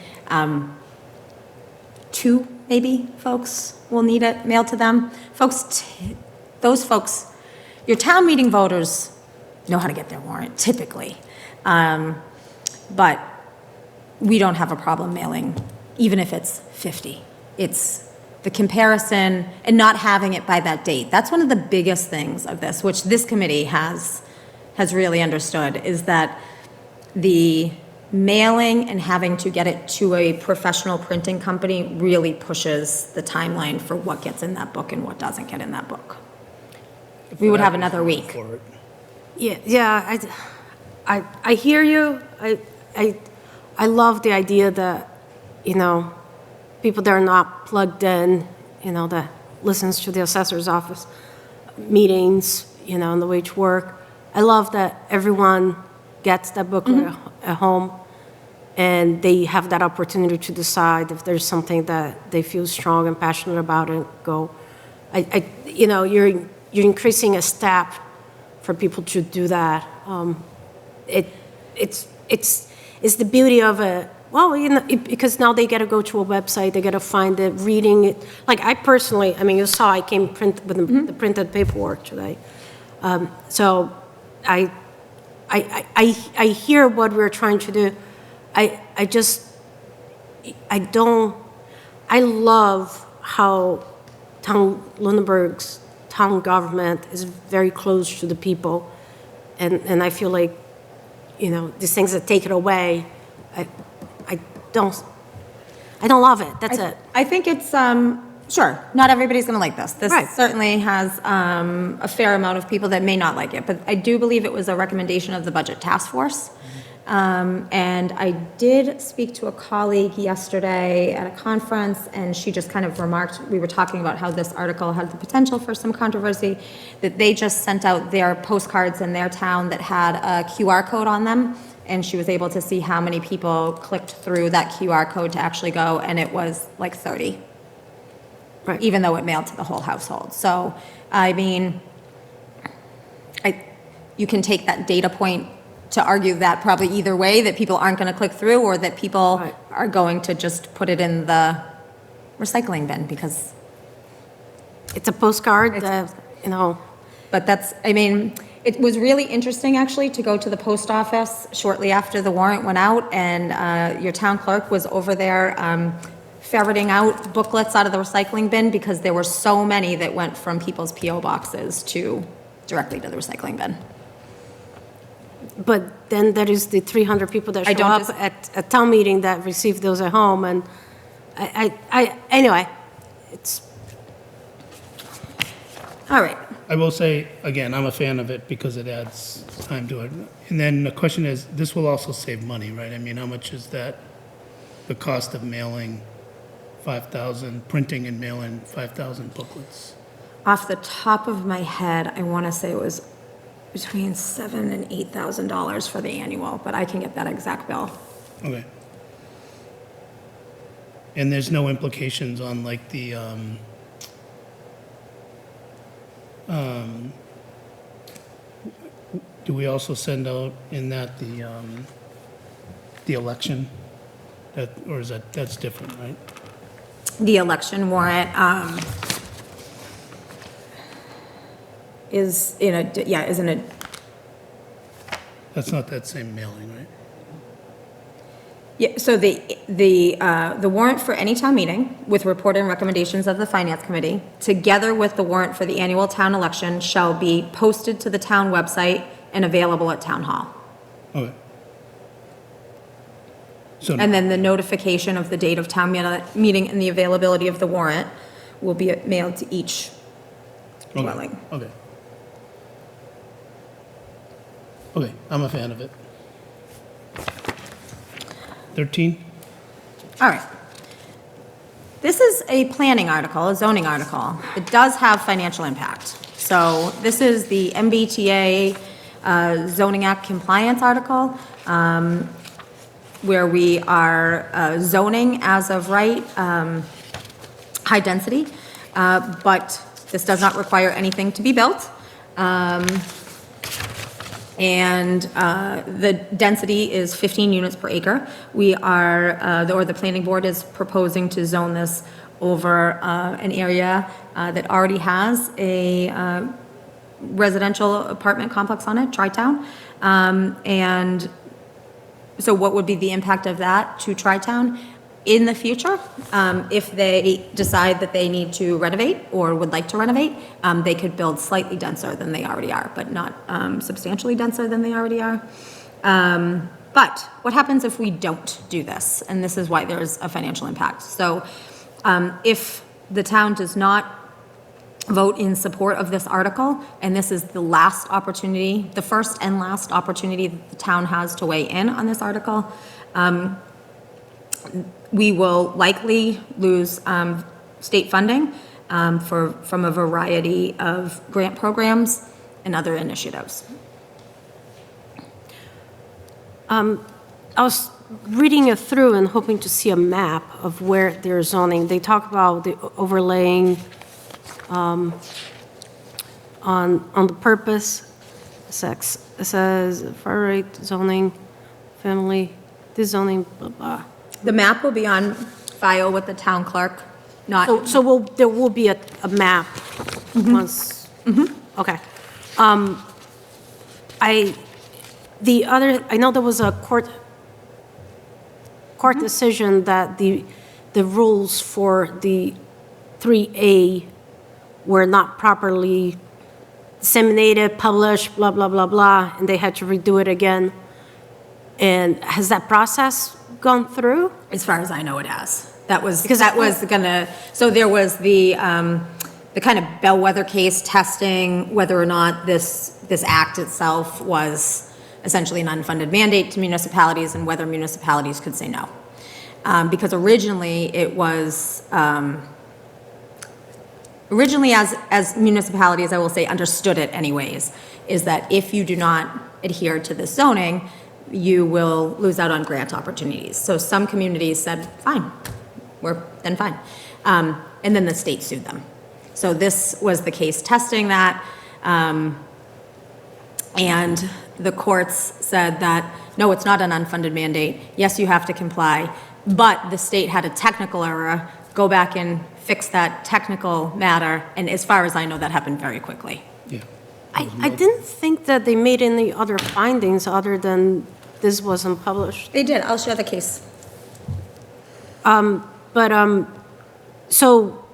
2 maybe folks will need it mailed to them. Those folks, your town meeting voters know how to get their warrant, typically. But we don't have a problem mailing, even if it's 50. It's the comparison and not having it by that date. That's one of the biggest things of this, which this committee has really understood, is that the mailing and having to get it to a professional printing company really pushes the timeline for what gets in that book and what doesn't get in that book. We would have another week. for it. Yeah, I hear you. I love the idea that, people that are not plugged in, that listens to the assessor's office meetings, and the wage work. I love that everyone gets that booklet at home, and they have that opportunity to decide if there's something that they feel strong and passionate about and go. You're increasing a step for people to do that. It's the beauty of it. Well, because now they got to go to a website, they got to find it, reading it. Like I personally, you saw I came with the printed paperwork today. So I I hear what we're trying to do. I love how Lunenburg's town government is very close to the people. And I feel like, these things that take it away, I don't love it. That's it. I think it's, sure, not everybody's going to like this. This Right. certainly has a fair amount of people that may not like it, but I do believe it was a recommendation of the Budget Task Force. And I did speak to a colleague yesterday at a conference, and she just kind of remarked, we were talking about how this article had the potential for some controversy, that they just sent out their postcards in their town that had a QR code on them, and she was able to see how many people clicked through that QR code to actually go, and it was like 30. Right. Even though it mailed to the whole household. So, I mean, you can take that data point to argue that probably either way, that people aren't going to click through, or that people Right. are going to just put it in the recycling bin, because, It's a postcard, but that's, I mean, it was really interesting, actually, to go to the post office shortly after the warrant went out, and your town clerk was over there ferreting out booklets out of the recycling bin, because there were so many that went from people's PO boxes directly to the recycling bin. but then there is the 300 people that I show don't up dis- at a town meeting that receive those at home, and anyway, it's, All right. I will say, again, I'm a fan of it because it adds time to it. And then the question is, this will also save money, right? I mean, how much is that, the cost of mailing 5,000, printing and mailing 5,000 booklets? Off the top of my head, I want to say it was between $7,000 and $8,000 for the annual, but I can get that exact bill. Okay. And there's no implications on like the, do we also send out in that the election? That, or is that's different, right? The election warrant is isn't it? That's not that same mailing, right? Yeah, so the warrant for any town meeting with report and recommendations of the finance committee, together with the warrant for the annual town election, shall be posted to the town website and available at town hall. Okay. So, And then the notification of the date of town meeting and the availability of the warrant will be mailed to each dwelling. okay. Okay, I'm a fan of it. 13? All right. This is a planning article, a zoning article. It does have financial impact. So this is the MBTA Zoning Act compliance article, where we are zoning as of right, high density, but this does not require anything to be built. And the density is 15 units per acre. We are, or the planning board is proposing to zone this over an area that already has a residential apartment complex on it, Tri-Town. And so what would be the impact of that to Tri-Town? In the future, if they decide that they need to renovate or would like to renovate, they could build slightly denser than they already are, but not substantially denser than they already are. But what happens if we don't do this? And this is why there's a financial impact. So if the town does not vote in support of this article, and this is the last opportunity, the first and last opportunity that the town has to weigh in on this article, we will likely lose state funding from a variety of grant programs and other initiatives. I was reading it through and hoping to see a map of where they're zoning. They talk about the overlaying on the purpose, sex. It says far right zoning, family, this zoning, blah, blah. The map will be on file with the town clerk, not, So there will be a map once, okay. The other, I know there was a court decision that the rules for the 3A were not properly disseminated, published, blah, blah, blah, blah, and they had to redo it again. And has that process gone through? As far as I know, it has. That was, Because that was gonna, so there was the kind of bellwether case testing whether or not this act itself was essentially an unfunded mandate to municipalities and whether municipalities could say no. Because originally it was, originally as municipalities, I will say, understood it anyways, is that if you do not adhere to this zoning, you will lose out on grant opportunities. So some communities said, fine, then fine. And then the state sued them. So this was the case testing that, and the courts said that, no, it's not an unfunded mandate. Yes, you have to comply, but the state had a technical error. Go back and fix that technical matter, and as far as I know, that happened very quickly. Yeah. I didn't think that they made any other findings other than this wasn't published. They did, I'll share the case. So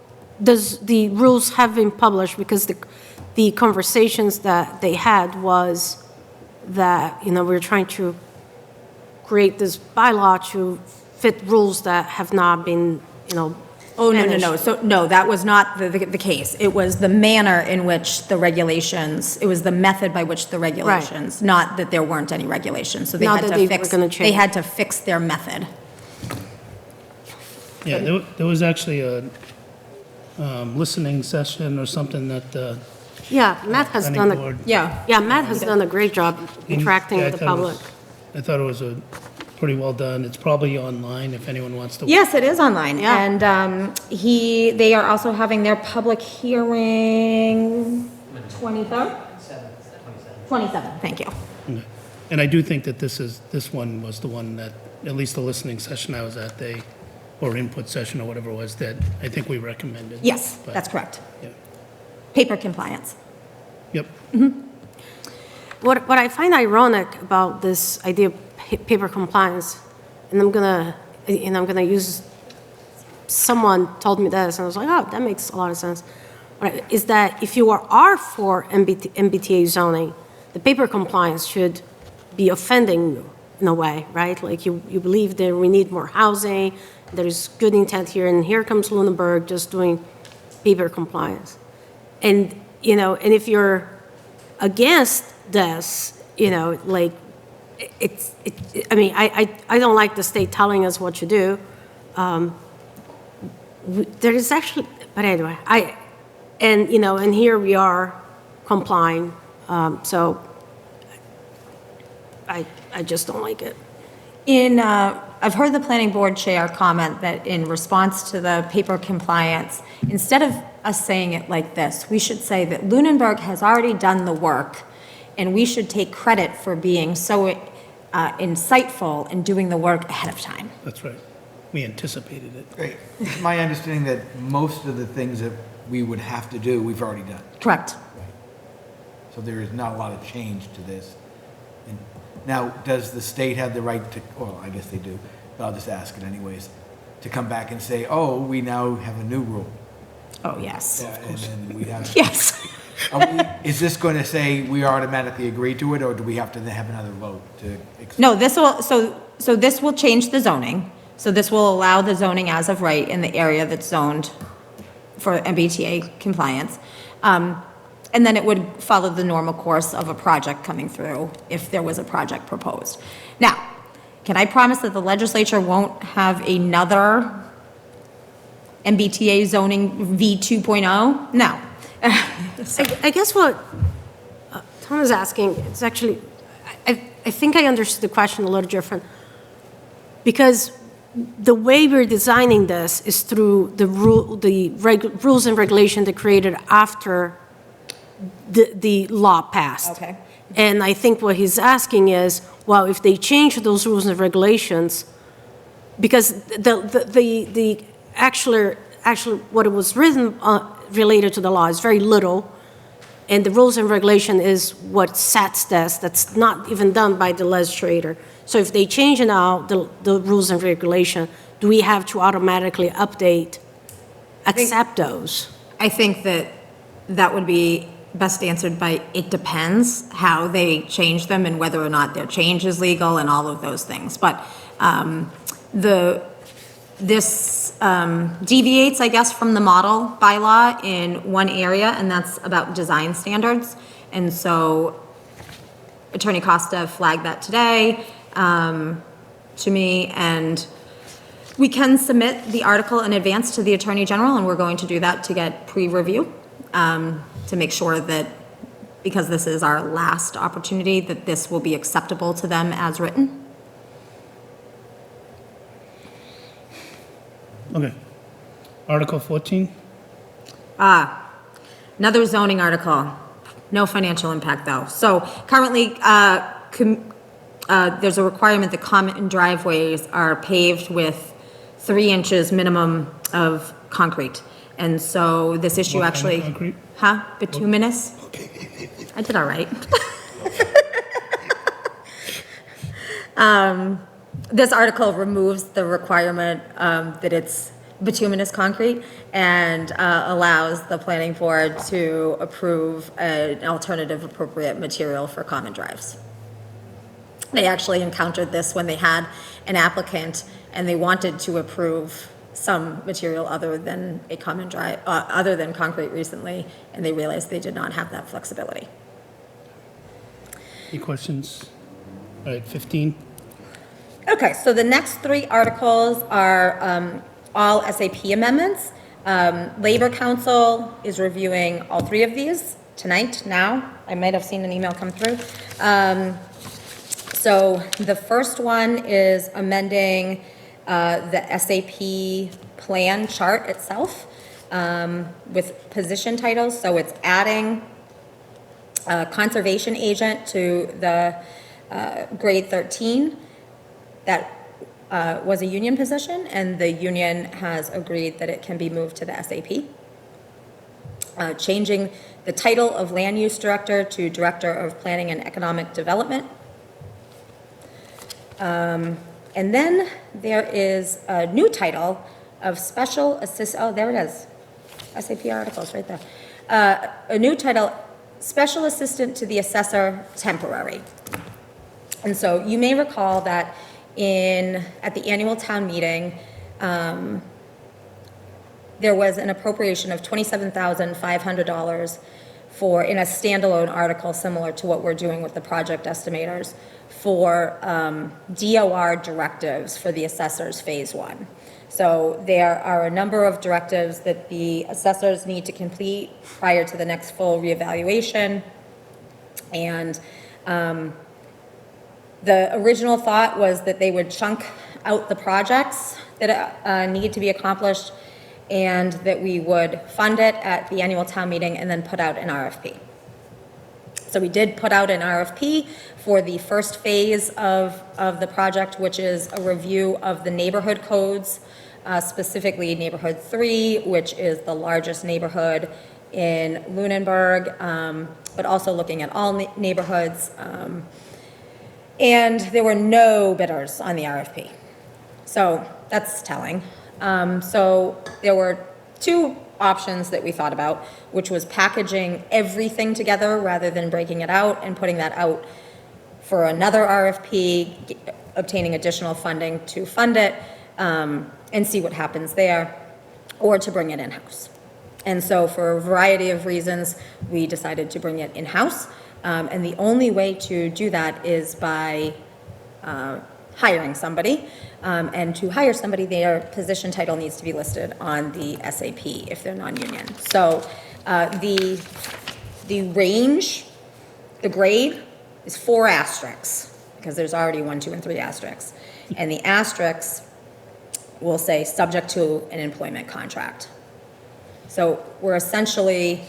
does the rules have been published? Because the conversations that they had was that, we're trying to create this bylaw to fit rules that have not been, Oh, no, no, managed. no. So, no, that was not the case. It was the manner in which the regulations, it was the method by which the regulations, not that there weren't any regulations. So they Not had that to they fix, were gonna they change. had to fix their method. Yeah, there was actually a listening session or something that Yeah, Matt has planning done a, board. Yeah. Matt has done a great job interacting Yeah, with the public. I thought it was pretty well done. It's probably online if anyone wants to. Yes, it is online. Yeah. And they are also having their public hearing 23rd? 27th, thank you. Okay. And I do think that this one was the one that, at least the listening session I was at, or input session or whatever it was, that I think we recommended. Yes, But, that's correct. Yeah. Paper compliance. Yep. What I find ironic about this idea of paper compliance, and I'm gonna use, someone told me this, and I was like, oh, that makes a lot of sense, right, is that if you are for MBTA zoning, the paper compliance should be offending you in a way, right? Like you believe that we need more housing, there's good intent here, and here comes Lunenburg just doing paper compliance. And, and if you're against this, like, I don't like the state telling us what to do. There is actually, but anyway, and here we are complying, so I just don't like it. I've heard the planning board chair comment that in response to the paper compliance, instead of us saying it like this, we should say that Lunenburg has already done the work, and we should take credit for being so insightful and doing the work ahead of time. That's right. We anticipated it. Great. It's my understanding that most of the things that we would have to do, we've already done. Correct. So there is not a lot of change to this. And now, does the state have the right to, well, I guess they do, but I'll just ask it anyways, to come back and say, oh, we now have a new rule? Oh, yes. And then we have, Yes. is this going to say we automatically agree to it, or do we have to then have another vote to? No, this will change the zoning. So this will allow the zoning as of right in the area that's zoned for MBTA compliance. And then it would follow the normal course of a project coming through if there was a project proposed. Now, can I promise that the legislature won't have another MBTA zoning V 2.0? No. I guess what Tom is asking, it's actually, I think I understood the question a little different. Because the way we're designing this is through the rules and regulation that created after the law passed. Okay. And I think what he's asking is, well, if they change those rules and regulations, because the actual what it was written related to the law is very little, And the rules and regulation is what sets this. That's not even done by the legislator. So if they change now the rules and regulation, do we have to automatically update, accept those? I think that that would be best answered by, it depends how they change them and whether or not their change is legal and all of those things. But this deviates, I guess, from the model bylaw in one area, and that's about design standards. And so Attorney Costa flagged that today to me, and we can submit the article in advance to the Attorney General, and we're going to do that to get pre-review, to make sure that, because this is our last opportunity, that this will be acceptable to them as written. Okay. Article 14? Another zoning article, no financial impact though. So currently, there's a requirement that common driveways are paved with 3 inches minimum of concrete. And so this issue What kind of actually. concrete? Huh? Bituminous? I did all right. This article removes the requirement that it's bituminous concrete and allows the planning board to approve an alternative appropriate material for common drives. They actually encountered this when they had an applicant and they wanted to approve some material other than a common drive, other than concrete recently, and they realized they did not have that flexibility. Any questions? All right, 15? Okay, so the next 3 articles are all SAP amendments. Labor Council is reviewing all 3 of these tonight, now. I might have seen an email come through. So the first one is amending the SAP plan chart itself with position titles. So it's adding conservation agent to the grade 13. That was a union position, and the union has agreed that it can be moved to the SAP. Changing the title of land use director to director of planning and economic development. And then there is a new title of special assist, oh, there it is. SAP articles right there. A new title, special assistant to the assessor temporary. And so you may recall that at the annual town meeting, there was an appropriation of $27,500 in a standalone article similar to what we're doing with the project estimators for DOR directives for the assessors phase 1. So there are a number of directives that the assessors need to complete prior to the next full reevaluation. And the original thought was that they would chunk out the projects that need to be accomplished and that we would fund it at the annual town meeting and then put out an RFP. So we did put out an RFP for the first phase of the project, which is a review of the neighborhood codes, specifically neighborhood 3, which is the largest neighborhood in Lunenburg, but also looking at all neighborhoods. And there were no bidders on the RFP. So that's telling. So there were 2 options that we thought about, which was packaging everything together rather than breaking it out and putting that out for another RFP, obtaining additional funding to fund it, and see what happens there, or to bring it in-house. And so for a variety of reasons, we decided to bring it in-house. And the only way to do that is by hiring somebody. And to hire somebody, their position title needs to be listed on the SAP if they're non-union. So the range, the grade is 4 asterisks, because there's already 1, 2, and 3 asterisks. And the asterisks will say subject to an employment contract. So we're essentially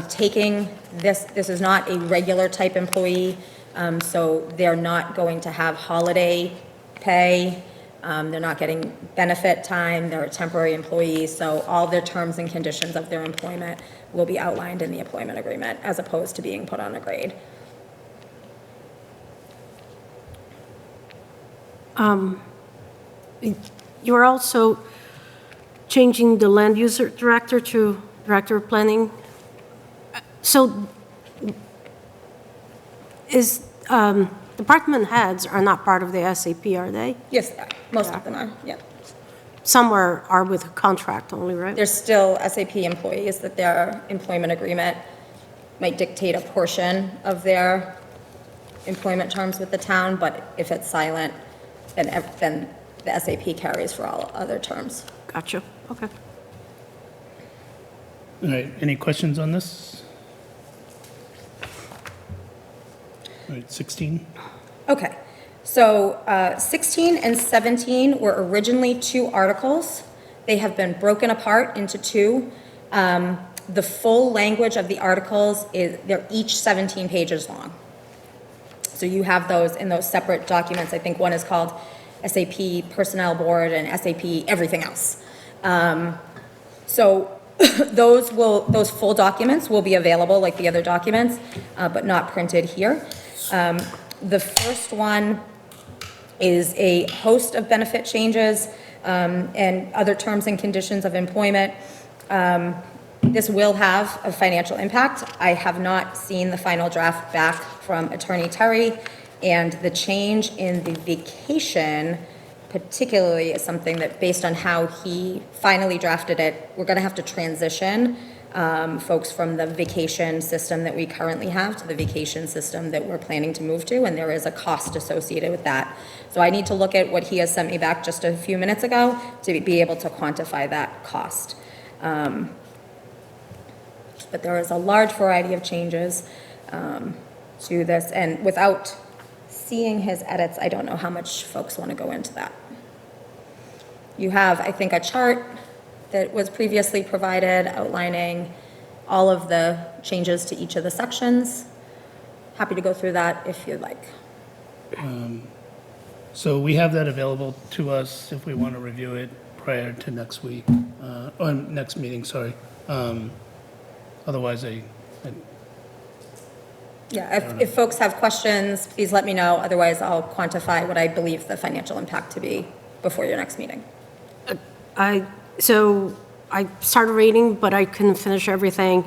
taking this is not a regular type employee, so they're not going to have holiday pay They're not getting benefit time, they're a temporary employee, so all their terms and conditions of their employment will be outlined in the employment agreement as opposed to being put on a grade. You're also changing the land use director to director of planning. So is, department heads are not part of the SAP, are they? Yes, they are. Most of them are, yeah. Some are with a contract only, right? There's still SAP employees that their employment agreement might dictate a portion of their employment terms with the town, but if it's silent, then the SAP carries for all other terms. Gotcha, okay. All right, any questions on this? All right, 16? Okay, so 16 and 17 were originally 2 articles. They have been broken apart into 2. The full language of the articles they're each 17 pages long. So you have those in those separate documents. I think one is called SAP Personnel Board and SAP Everything Else. So those full documents will be available like the other documents, but not printed here. The first one is a host of benefit changes and other terms and conditions of employment. This will have a financial impact. I have not seen the final draft back from Attorney Terry, and the change in the vacation particularly is something that, based on how he finally drafted it, we're going to have to transition folks from the vacation system that we currently have to the vacation system that we're planning to move to, and there is a cost associated with that. So I need to look at what he has sent me back just a few minutes ago to be able to quantify that cost. But there is a large variety of changes to this, and without seeing his edits, I don't know how much folks want to go into that. You have, I think, a chart that was previously provided outlining all of the changes to each of the sections. Happy to go through that if you'd like. So we have that available to us if we want to review it prior to next week, or next meeting, sorry. Otherwise, Yeah, if folks have questions, please let me know. Otherwise, I'll quantify what I believe the financial impact to be before your next meeting. So I started reading, but I couldn't finish everything.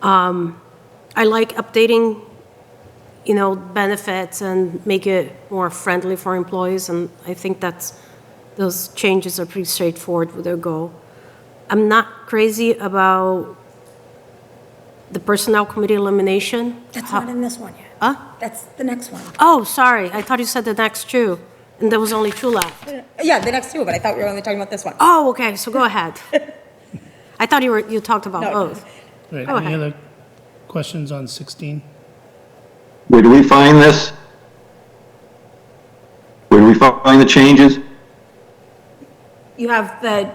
I like updating, benefits and make it more friendly for employees, and I think those changes are pretty straightforward with their goal. I'm not crazy about the Personnel Committee elimination. That's not in this one yet. Huh? That's the next one. Oh, sorry, I thought you said the next 2, and there was only 2 left. Yeah, the next 2, but I thought we were only talking about this one. Oh, okay, so go ahead. I thought you talked about No. both. right, Go any ahead. other questions on 16? Where do we find this? Where do we find the changes? You have the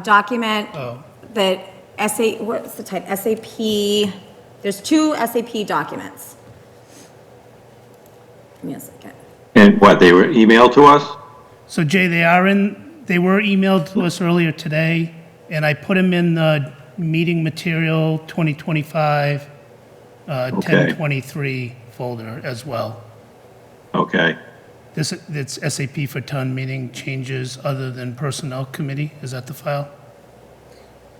document Oh. that what's the type? SAP, there's 2 SAP documents. Give me a second. And what, they were emailed to us? So Jay, they were emailed to us earlier today, and I put them in the meeting material 2025, 1023 folder as well. Okay. It's SAP for town meeting changes other than Personnel Committee. Is that the file?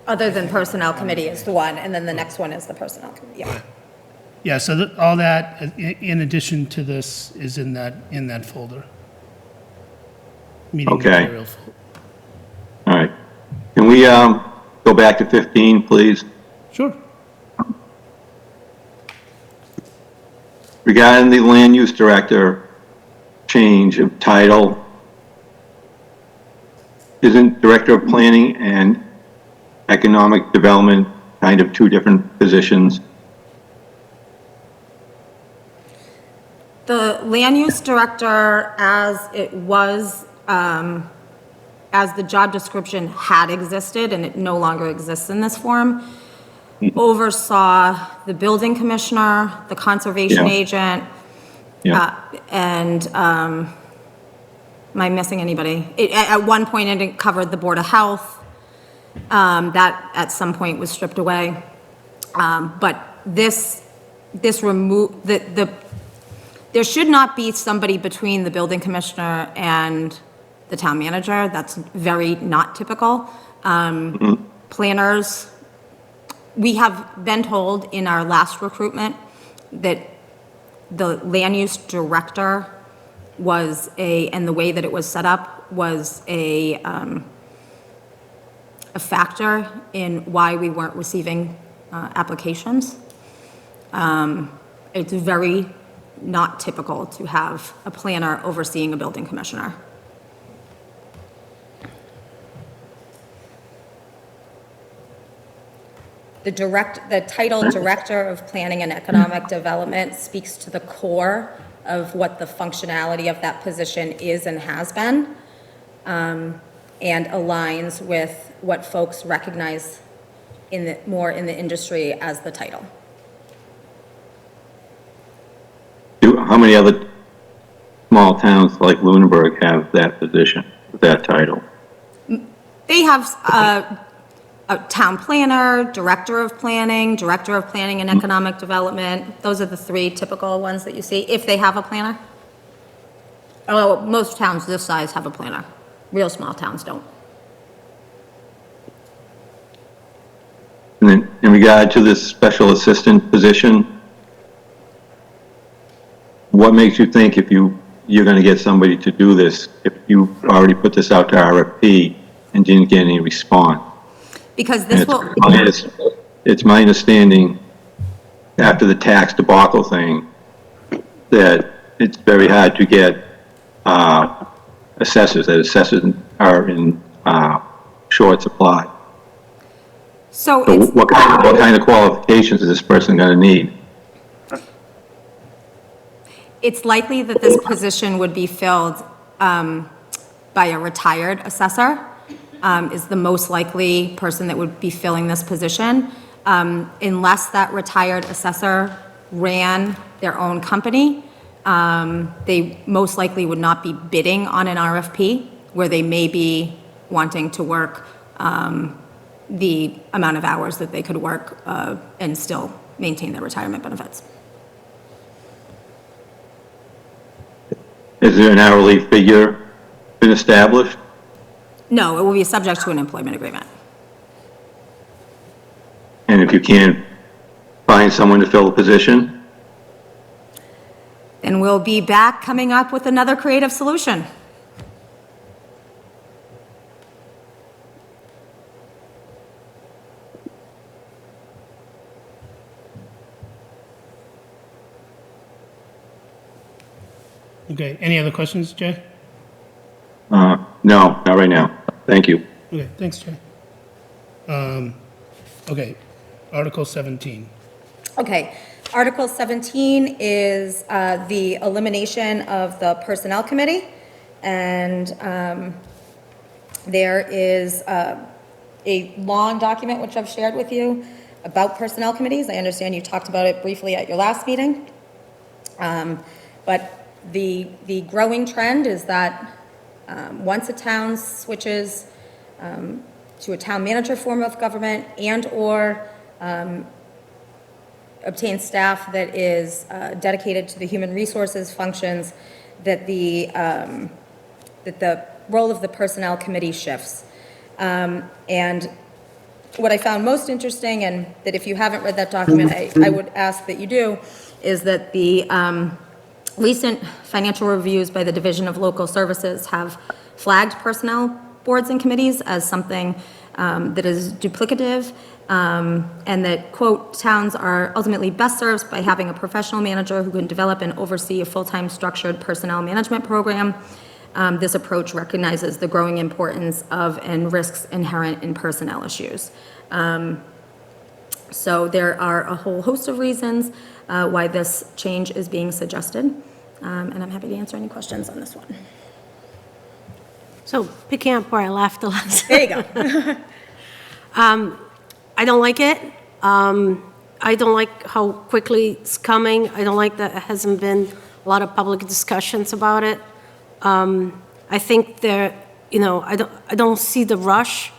Other than Personnel Committee is the one, and then the next one is the Personnel Committee, yeah. Yeah, so all that, in addition to this, is in that folder. Meeting Okay. material folder. All right. Can we go back to 15, please? Sure. Regarding the land use director change of title, isn't director of planning and economic development kind of 2 different positions? The land use director, as it was, as the job description had existed, and it no longer exists in this form, oversaw the building commissioner, the conservation Yeah. agent, Yeah. and Am I missing anybody? At one point, it covered the Board of Health. That at some point was stripped away. But this there should not be somebody between the building commissioner and the town manager. That's very not typical. Planners, we have been told in our last recruitment that the land use director and the way that it was set up was a factor in why we weren't receiving applications. It's very not typical to have a planner overseeing a building commissioner. The title Director of Planning and Economic Development speaks to the core of what the functionality of that position is and has been, and aligns with what folks recognize more in the industry as the title. How many other small towns like Lunenburg have that position, that title? They have a town planner, director of planning and economic development. Those are the three typical ones that you see, if they have a planner. Oh, most towns this size have a planner. Real small towns don't. And then in regard to this special assistant position, what makes you think if you're going to get somebody to do this, if you already put this out to RFP and didn't get any response? Because this will, It's my understanding, after the tax debacle thing, that it's very hard to get assessors, that assessors are in short supply. so So it's, what kind of qualifications is this person going to need? it's likely that this position would be filled by a retired assessor, is the most likely person that would be filling this position, unless that retired assessor ran their own company. They most likely would not be bidding on an RFP, where they may be wanting to work the amount of hours that they could work and still maintain their retirement benefits. Is there an hourly figure been established? No, it will be subject to an employment agreement. And if you can't find someone to fill the position? Then we'll be back coming up with another creative solution. Okay, any other questions, Jay? No, not right now. Thank you. Okay, thanks, Jay. Okay, Article 17. Okay, Article 17 is the elimination of the Personnel Committee, and there is a long document which I've shared with you about Personnel Committees. I understand you talked about it briefly at your last meeting. But the growing trend is that once a town switches to a town manager form of government and/or obtains staff that is dedicated to the human resources functions, that the role of the Personnel Committee shifts. And what I found most interesting, and that if you haven't read that document, I would ask that you do, is that the recent financial reviews by the Division of Local Services have flagged personnel boards and committees as something that is duplicative, and that, quote, towns are ultimately best served by having a professional manager who can develop and oversee a full-time structured personnel management program. This approach recognizes the growing importance of and risks inherent in personnel issues. So there are a whole host of reasons why this change is being suggested, and I'm happy to answer any questions on this one. So picking up where I left the last. There you go. I don't like it. I don't like how quickly it's coming. I don't like that it hasn't been a lot of public discussions about it. I think there, I don't see the rush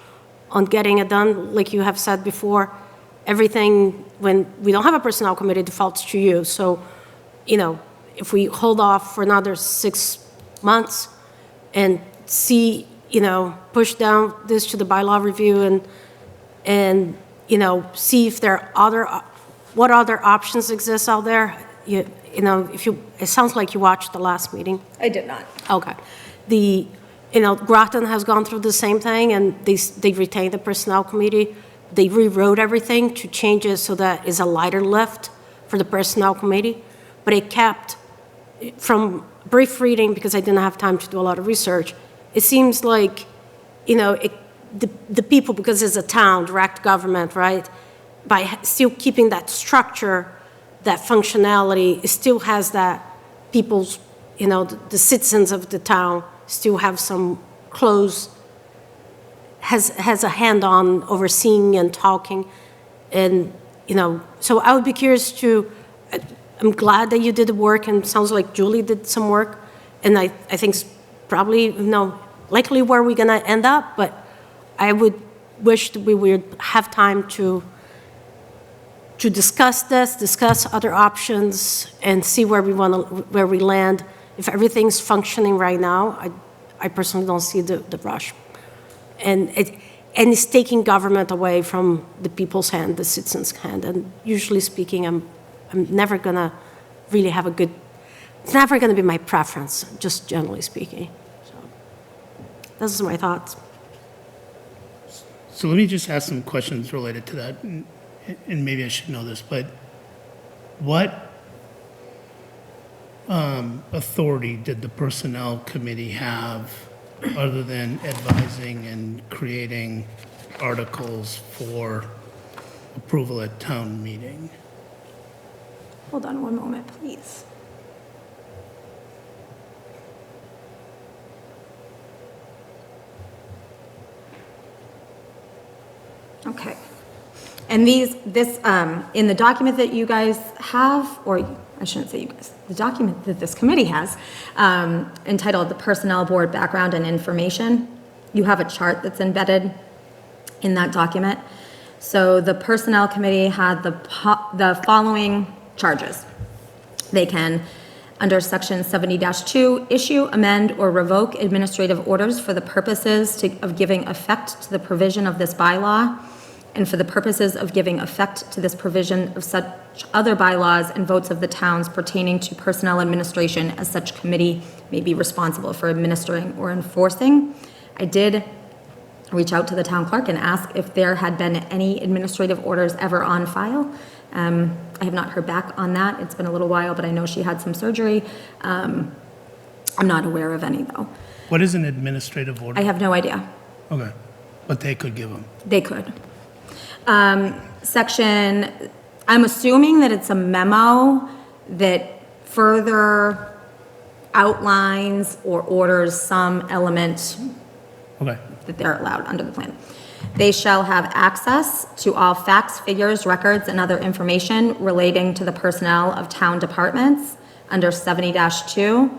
on getting it done. Like you have said before, everything, when we don't have a personnel committee, defaults to you. So, if we hold off for another 6 months and see, push down this to the bylaw review and see if there are what other options exist out there. It sounds like you watched the last meeting. I did not. Okay. Groton has gone through the same thing, and they retained the personnel committee. They rewrote everything to change it so that it's a lighter lift for the personnel committee. But it kept, from brief reading, because I didn't have time to do a lot of research, it seems like, the people, because it's a town, direct government, right? By still keeping that structure, that functionality, it still has that people's, the citizens of the town still have some close, has a hand on overseeing and talking. And, so I would be curious I'm glad that you did the work, and it sounds like Julie did some work. And I think it's probably, likely where we're going to end up, but I would wish that we would have time to discuss this, discuss other options, and see where we land. If everything's functioning right now, I personally don't see the rush. And it's taking government away from the people's hand, the citizens' hand. And usually speaking, I'm never gonna really have it's never gonna be my preference, just generally speaking. So, those are my thoughts. So let me just ask some questions related to that, and maybe I should know this, but what authority did the Personnel Committee have other than advising and creating articles for approval at town meeting? Hold on one moment, please. Okay. And in the document that you guys have, or I shouldn't say you guys, the document that this committee has, entitled the Personnel Board Background and Information, you have a chart that's embedded in that document. So the Personnel Committee had the following charges. They can, under Section 70-2, issue, amend, or revoke administrative orders for the purposes of giving effect to the provision of this bylaw, and for the purposes of giving effect to this provision of such other bylaws and votes of the towns pertaining to personnel administration as such committee may be responsible for administering or enforcing. I did reach out to the town clerk and ask if there had been any administrative orders ever on file. I have not heard back on that. It's been a little while, but I know she had some surgery. I'm not aware of any, though. What is an administrative order? I have no idea. Okay, but they could give them. They could. I'm assuming that it's a memo that further outlines or orders some element Okay, that they're allowed under the plan. They shall have access to all facts, figures, records, and other information relating to the personnel of town departments under 70-2.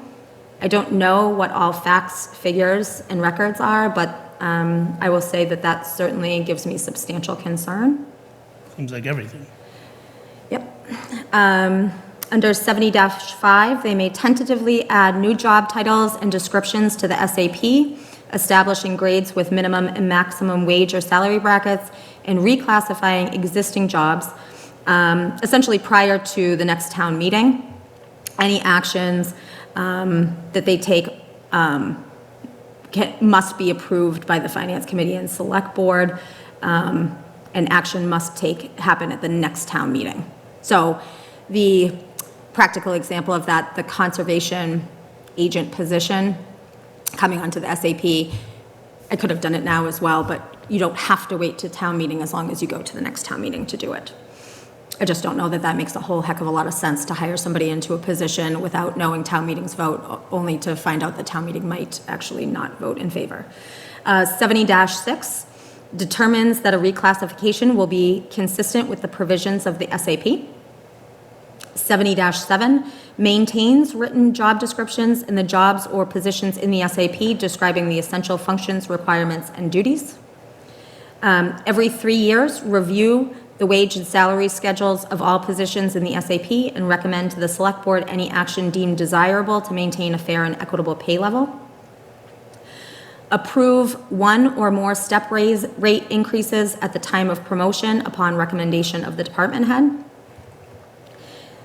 I don't know what all facts, figures, and records are, but I will say that certainly gives me substantial concern. seems like everything. Yep. Under 70-5, they may tentatively add new job titles and descriptions to the SAP, establishing grades with minimum and maximum wage or salary brackets, and reclassifying existing jobs, essentially prior to the next town meeting. Any actions that they take must be approved by the Finance Committee and Select Board, and action must happen at the next town meeting. So the practical example of that, the conservation agent position coming onto the SAP, I could have done it now as well, but you don't have to wait to town meeting as long as you go to the next town meeting to do it. I just don't know that makes a whole heck of a lot of sense to hire somebody into a position without knowing town meeting's vote, only to find out that town meeting might actually not vote in favor. 70-6 determines that a reclassification will be consistent with the provisions of the SAP. 70-7, maintains written job descriptions in the jobs or positions in the SAP describing the essential functions, requirements, and duties. Every 3 years, review the wage and salary schedules of all positions in the SAP and recommend to the Select Board any action deemed desirable to maintain a fair and equitable pay level. Approve one or more step rate increases at the time of promotion upon recommendation of the department head.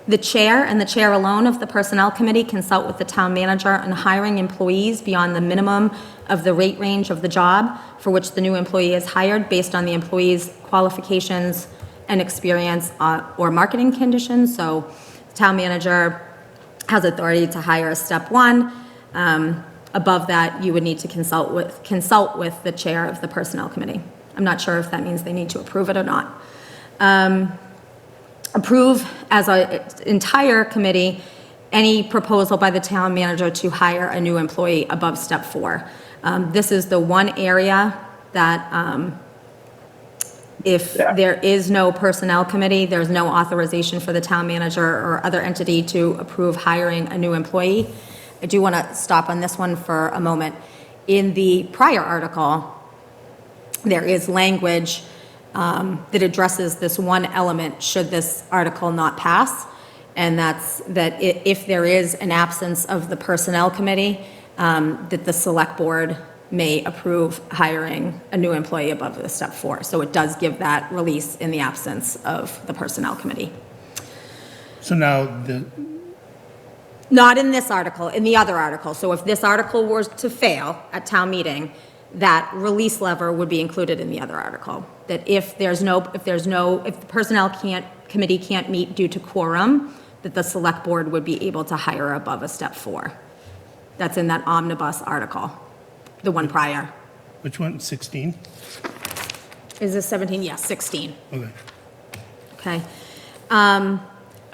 The chair and the chair alone of the Personnel Committee consult with the town manager on hiring employees beyond the minimum of the rate range of the job for which the new employee is hired based on the employee's qualifications and experience or marketing conditions. So the town manager has authority to hire a step one. Above that, you would need to consult with the chair of the Personnel Committee. I'm not sure if that means they need to approve it or not. Approve as an entire committee any proposal by the town manager to hire a new employee above step 4. This is the one area that if there is no personnel committee, there's no authorization for the town manager or other entity to approve hiring a new employee. I do want to stop on this one for a moment. In the prior article, there is language that addresses this one element should this article not pass, and that's that if there is an absence of the Personnel Committee, that the Select Board may approve hiring a new employee above the step 4. So it does give that release in the absence of the Personnel Committee. So now Not in this article, in the other article. So if this article were to fail at town meeting, that release lever would be included in the other article. That if the Personnel Committee can't meet due to quorum, that the Select Board would be able to hire above a step 4. That's in that omnibus article, the one prior. which one, 16? Is this 17? Yes, 16. Okay. Okay.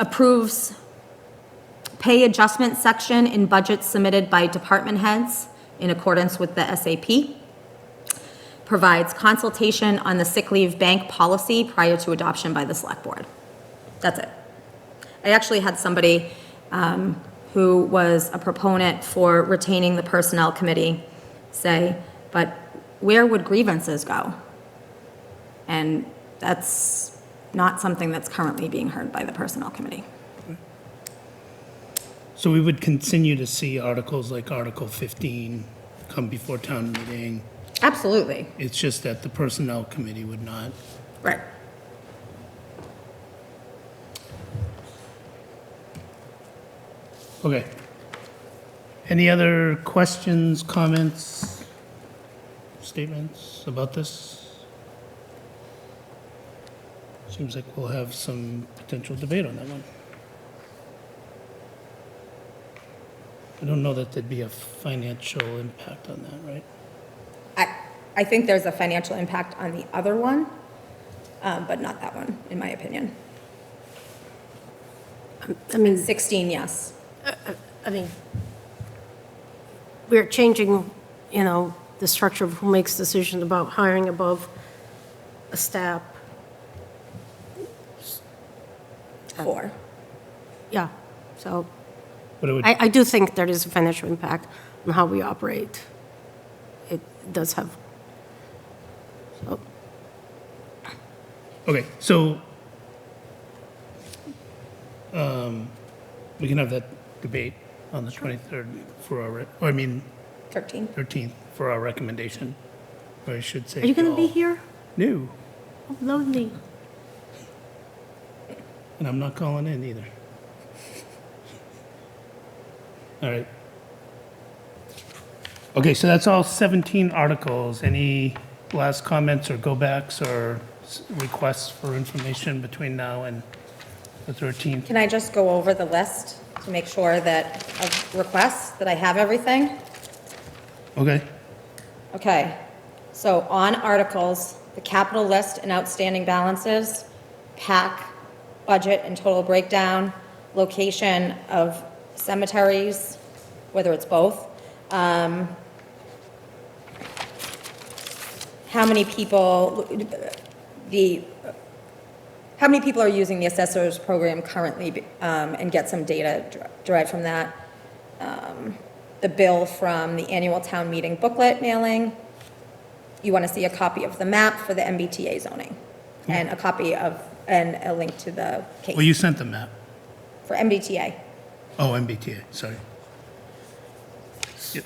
Approves pay adjustment section in budgets submitted by department heads in accordance with the SAP. Provides consultation on the sick leave bank policy prior to adoption by the Select Board. That's it. I actually had somebody who was a proponent for retaining the Personnel Committee say, but where would grievances go? And that's not something that's currently being heard by the Personnel Committee. So we would continue to see articles like Article 15 come before town meeting. Absolutely. It's just that the Personnel Committee would not. Right. Okay. Any other questions, comments, statements about this? Seems like we'll have some potential debate on that one. I don't know that there'd be a financial impact on that, right? I think there's a financial impact on the other one, but not that one, in my opinion. I mean, 16, yes. I mean, we're changing, the structure of who makes decisions about hiring above a step. 4. Yeah, so But it would, I do think there is a financial impact on how we operate. It does have. So, okay, so we can have that debate on the 23rd for our, 13. 13th for our recommendation. Or I should say. are you going to be all- here? No, Oh, lovely. and I'm not calling in either. All right. Okay, so that's all 17 articles. Any last comments or go-backs or requests for information between now and the 13th? Can I just go over the list to make sure that, of requests, that I have everything? Okay, Okay, so on articles, the capital list and outstanding balances, PAC, budget and total breakdown, location of cemeteries, whether it's both. How many people, How many people are using the assessor's program currently, and get some data derived from that? The bill from the annual town meeting booklet mailing. You want to see a copy of the map for the MBTA zoning, and a copy of, and a link to the case Well, you sent the map. for MBTA. Oh, MBTA, sorry. Yep.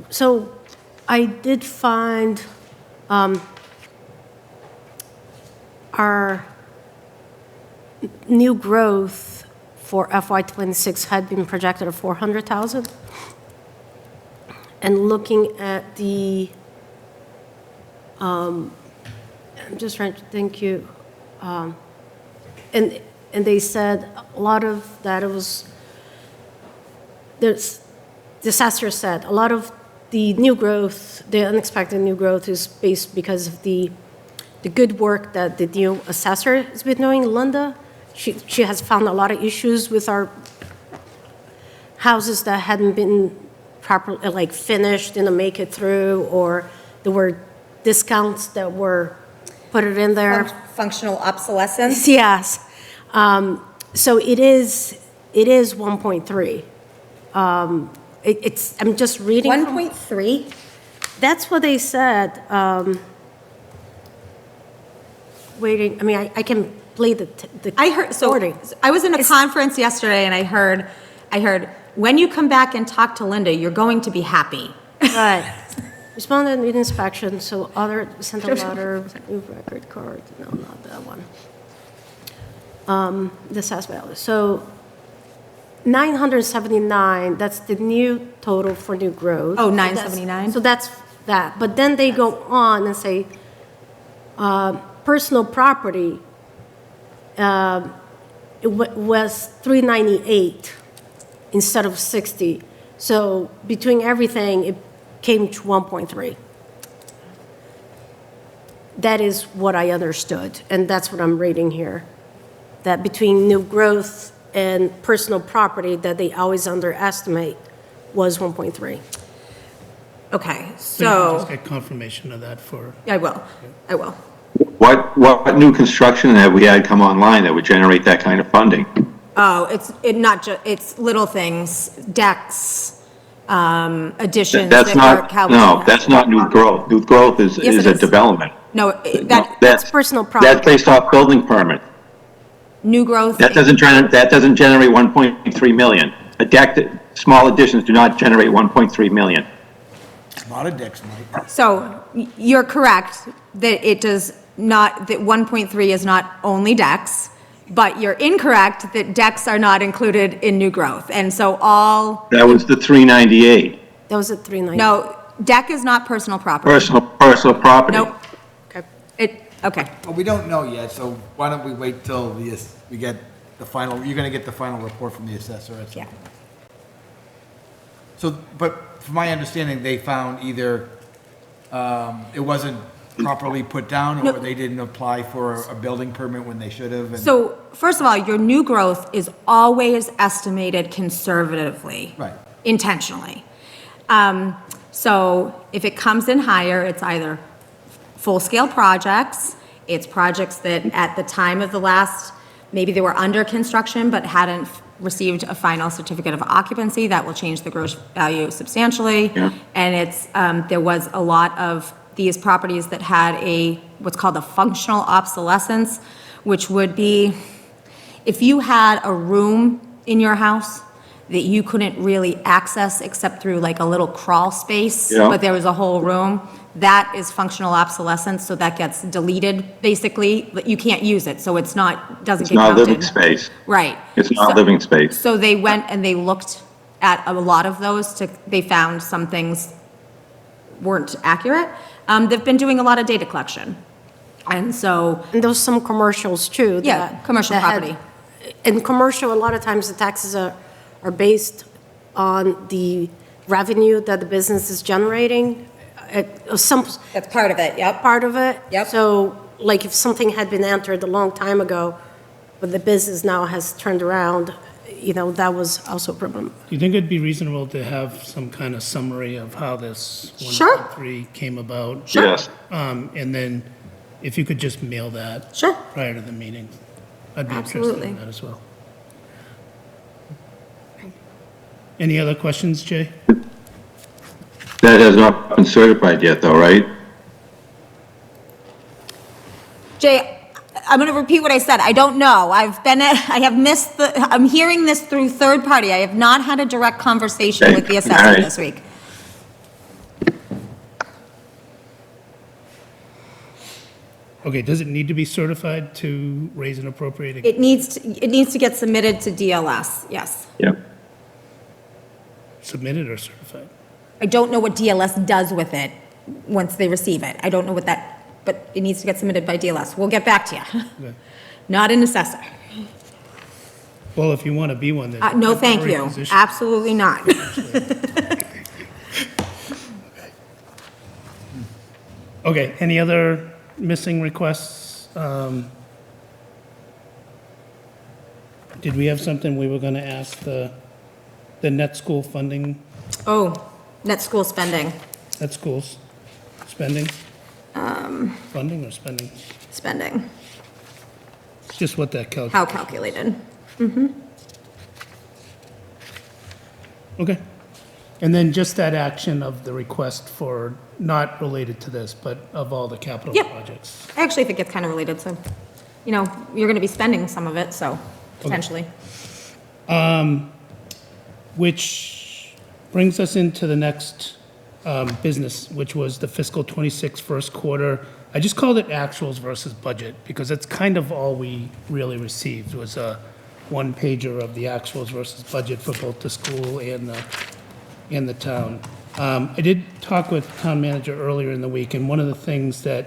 So I did find our new growth for FY '26 had been projected at 400,000. And looking at the, I'm just trying to think and they said a lot of that it was, the assessor said, a lot of the new growth, the unexpected new growth is based because of the good work that the new assessor has been doing, Linda. She has found a lot of issues with our houses that hadn't been properly, like, finished, didn't make it through, or there were discounts that were put it in there. Functional obsolescence. Yes. So it is 1.3. It's, I'm just reading. 1.3? That's what they said. Waiting, I mean, I can play the I heard, so, recording. I was in a conference yesterday and I heard, when you come back and talk to Linda, you're going to be happy. Right. Responded with inspection, so other, sent a letter, new record card, no, not that one. The assessed value, so 979, that's the new total for new growth. Oh, So that's- 979? So that's that, but then they go on and say, personal property, was 398 instead of 60. So between everything, it came to 1.3. That is what I understood, and that's what I'm reading here. That between new growth and personal property that they always underestimate was 1.3. Okay, So you can just so, get confirmation of that for, I will. What new construction have we had come online that would generate that kind of funding? Oh, it's little things, decks, additions That's that not, work how we no, have. that's not new growth. New growth is Yes, it a is. development. No, that, That's personal That's property. based off building permit. new growth. That doesn't generate 1.3 million. Small additions do not generate 1.3 million. A lot of decks, Mike. So you're correct that it does not, that 1.3 is not only decks, but you're incorrect that decks are not included in new growth. And so all, That was the 398. That was at 390. no, deck is not personal property. Personal property. Nope. Okay. Okay. Well, we don't know yet, so why don't we wait till we get the final, you're gonna get the final report from the assessor at some Yeah. point. So, but from my understanding, they found either, it wasn't properly put down, No. or they didn't apply for a building permit when they should have, and. So first of all, your new growth is always estimated conservatively. Right. Intentionally. So if it comes in higher, it's either full-scale projects, it's projects that at the time of the last, maybe they were under construction but hadn't received a final certificate of occupancy, that will change the gross value substantially. Yeah. And it's, there was a lot of these properties that had what's called a functional obsolescence, which would be, if you had a room in your house that you couldn't really access except through like a little crawl space, Yeah. but there was a whole room, that is functional obsolescence, so that gets deleted, basically, but you can't use it, so it's not, doesn't It's get not counted. living space. Right. It's not So- living space. So they went and they looked at a lot of those they found some things weren't accurate. They've been doing a lot of data collection. And so, And there's some commercials too. Yeah, that- commercial that had- property. In commercial, a lot of times the taxes are based on the revenue that the business is generating. Some that's part of it, yep. part of it. Yep. So like if something had been entered a long time ago, but the business now has turned around, that was also a problem. do you think it'd be reasonable to have some kind of summary of how this Sure. 1.3 came about? Yes. And then if you could just mail that Sure. prior to the meeting, I'd be interested Absolutely. in that as well. Any other questions, Jay? That has not been certified yet, though, right? Jay, I'm going to repeat what I said. I don't know. I'm hearing this through third party. I have not had a direct conversation Okay. with the All assessor right. this week. Okay, does it need to be certified to raise and appropriate? It needs to get submitted to DLS, yes. Yep. Submitted or certified? I don't know what DLS does with it once they receive it. I don't know what that, but it needs to get submitted by DLS. We'll get back to you. Okay. Not an assessor. Well, if you want to be one, then. No, thank you. Absolutely not. Okay, any other missing requests? Did we have something we were going to ask the net school funding, Oh, net school spending, net schools spending? Funding or spending? spending, Just what that calculates. how calculated? Okay. And then just that action of the request for, not related to this, but of all the capital Yep. projects. I actually think it's kind of related, so, you're going to be spending some of it, so, potentially. Which brings us into the next business, which was the fiscal '26 first quarter. I just called it actuals versus budget, because that's kind of all we really received, was a one-pager of the actuals versus budget for both the school and the town. I did talk with town manager earlier in the week, and one of the things that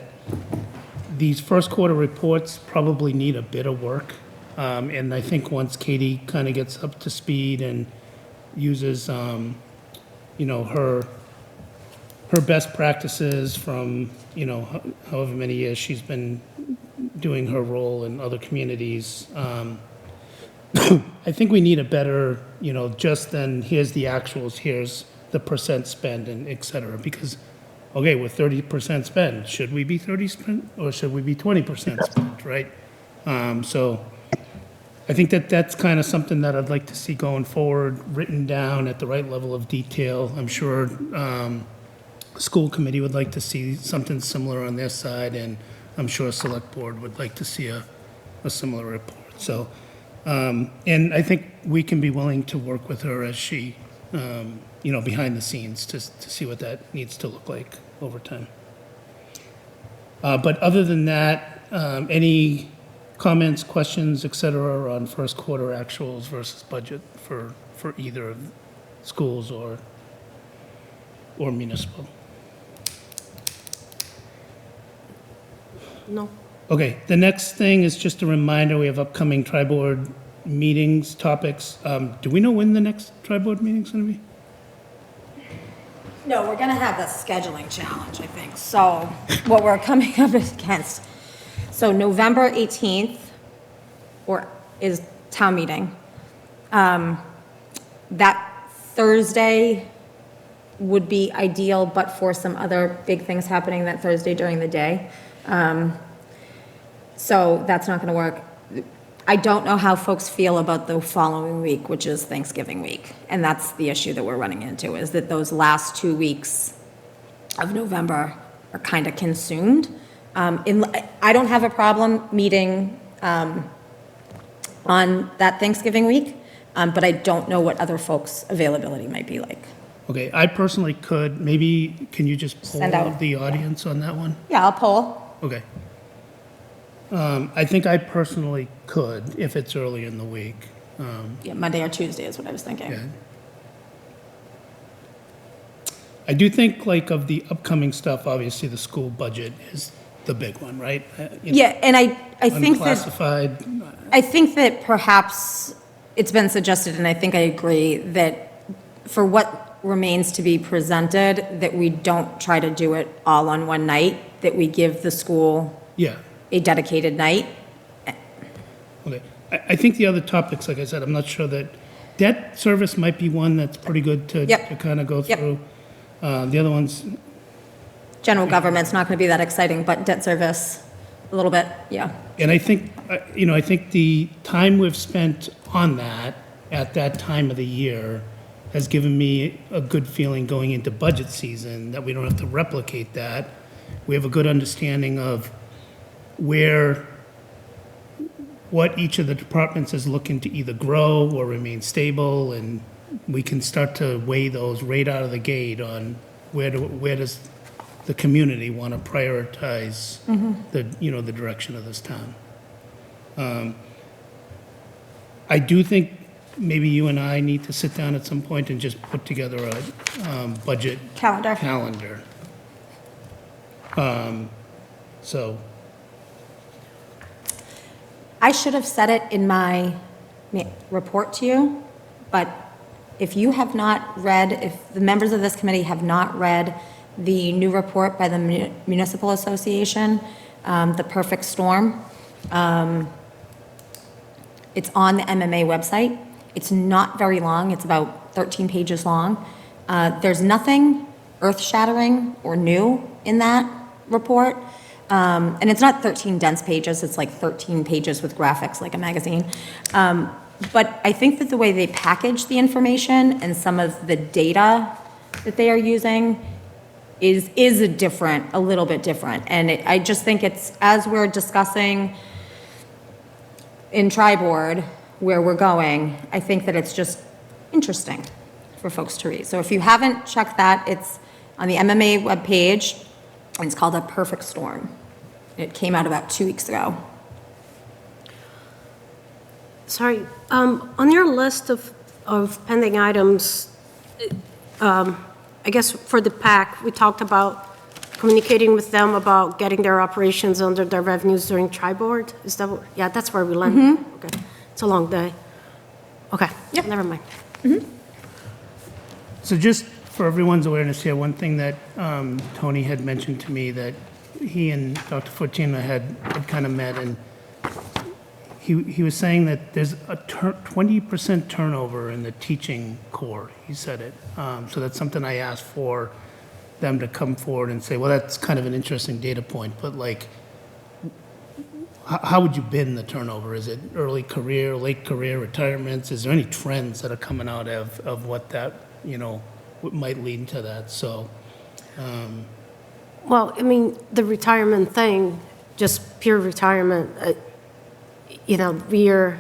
these first quarter reports probably need a bit of work. And I think once Katie kind of gets up to speed and uses, her best practices from, however many years she's been doing her role in other communities, I think we need a better, just than here's the actuals, here's the percent spend and et cetera. Because, okay, we're 30% spend. Should we be 30% or should we be 20% spend, right? So I think that's kind of something that I'd like to see going forward, written down at the right level of detail. I'm sure school committee would like to see something similar on their side, and I'm sure select board would like to see a similar report. So, and I think we can be willing to work with her as she, behind the scenes to see what that needs to look like over time. But other than that, any comments, questions, et cetera, on first quarter actuals versus budget for either of schools or municipal? No. Okay, the next thing is just a reminder, we have upcoming tri-board meetings, topics. Do we know when the next tri-board meeting's gonna be? No, we're going to have the scheduling challenge, I think. So what we're coming up against, so November 18th is town meeting. That Thursday would be ideal, but for some other big things happening that Thursday during the day. So that's not going to work. I don't know how folks feel about the following week, which is Thanksgiving week. And that's the issue that we're running into, is that those last 2 weeks of November are kind of consumed. I don't have a problem meeting on that Thanksgiving week, but I don't know what other folks' availability might be like. Okay, I personally could, maybe, can you just poll Send out. the audience on that one? Yeah, I'll poll. Okay. I think I personally could, if it's early in the week. Yeah, Monday or Tuesday is what I was thinking. Yeah. I do think, like, of the upcoming stuff, obviously, the school budget is the big one, right? Yeah, and I think that, Unclassified, I think that perhaps it's been suggested, and I think I agree, that for what remains to be presented, that we don't try to do it all on one night, that we give the school yeah. a dedicated night. Okay. I think the other topics, like I said, I'm not sure that, debt service might be one that's pretty good to Yep. kind of go Yep. through. The other ones, General government's not going to be that exciting, but debt service, a little bit, yeah. And I think, I think the time we've spent on that, at that time of the year, has given me a good feeling going into budget season, that we don't have to replicate that. We have a good understanding of what each of the departments is looking to either grow or remain stable, and we can start to weigh those right out of the gate on where does the community want to prioritize the direction of this town. I do think maybe you and I need to sit down at some point and just put together a budget Calendar. So, I should have said it in my report to you, but if you have not read, if the members of this committee have not read the new report by the Municipal Association, The Perfect Storm, it's on the MMA website. It's not very long. It's about 13 pages long. There's nothing earth-shattering or new in that report. And it's not 13 dense pages, it's like 13 pages with graphics like a magazine. But I think that the way they package the information and some of the data that they are using is a little bit different. And I just think it's, as we're discussing in Tri-Board where we're going, I think that it's just interesting for folks to read. So if you haven't checked that, it's on the MMA webpage, and it's called A Perfect Storm. It came out about 2 weeks ago. Sorry, on your list of pending items, I guess for the PAC, we talked about communicating with them about getting their operations under their revenues during Tri-Board. Is that what, yeah, that's where we landed. Okay, it's a long day. Okay, Yep. never mind. So just for everyone's awareness here, one thing that Tony had mentioned to me, that he and Dr. Fortuna had kind of met, and he was saying that there's a 20% turnover in the teaching corps, he said it. So that's something I asked for them to come forward and say, well, that's kind of an interesting data point, but like, how would you bin the turnover? Is it early career, late career, retirements? Is there any trends that are coming out of what that, what might lead to that? So, Well, I mean, the retirement thing, just pure retirement, we're,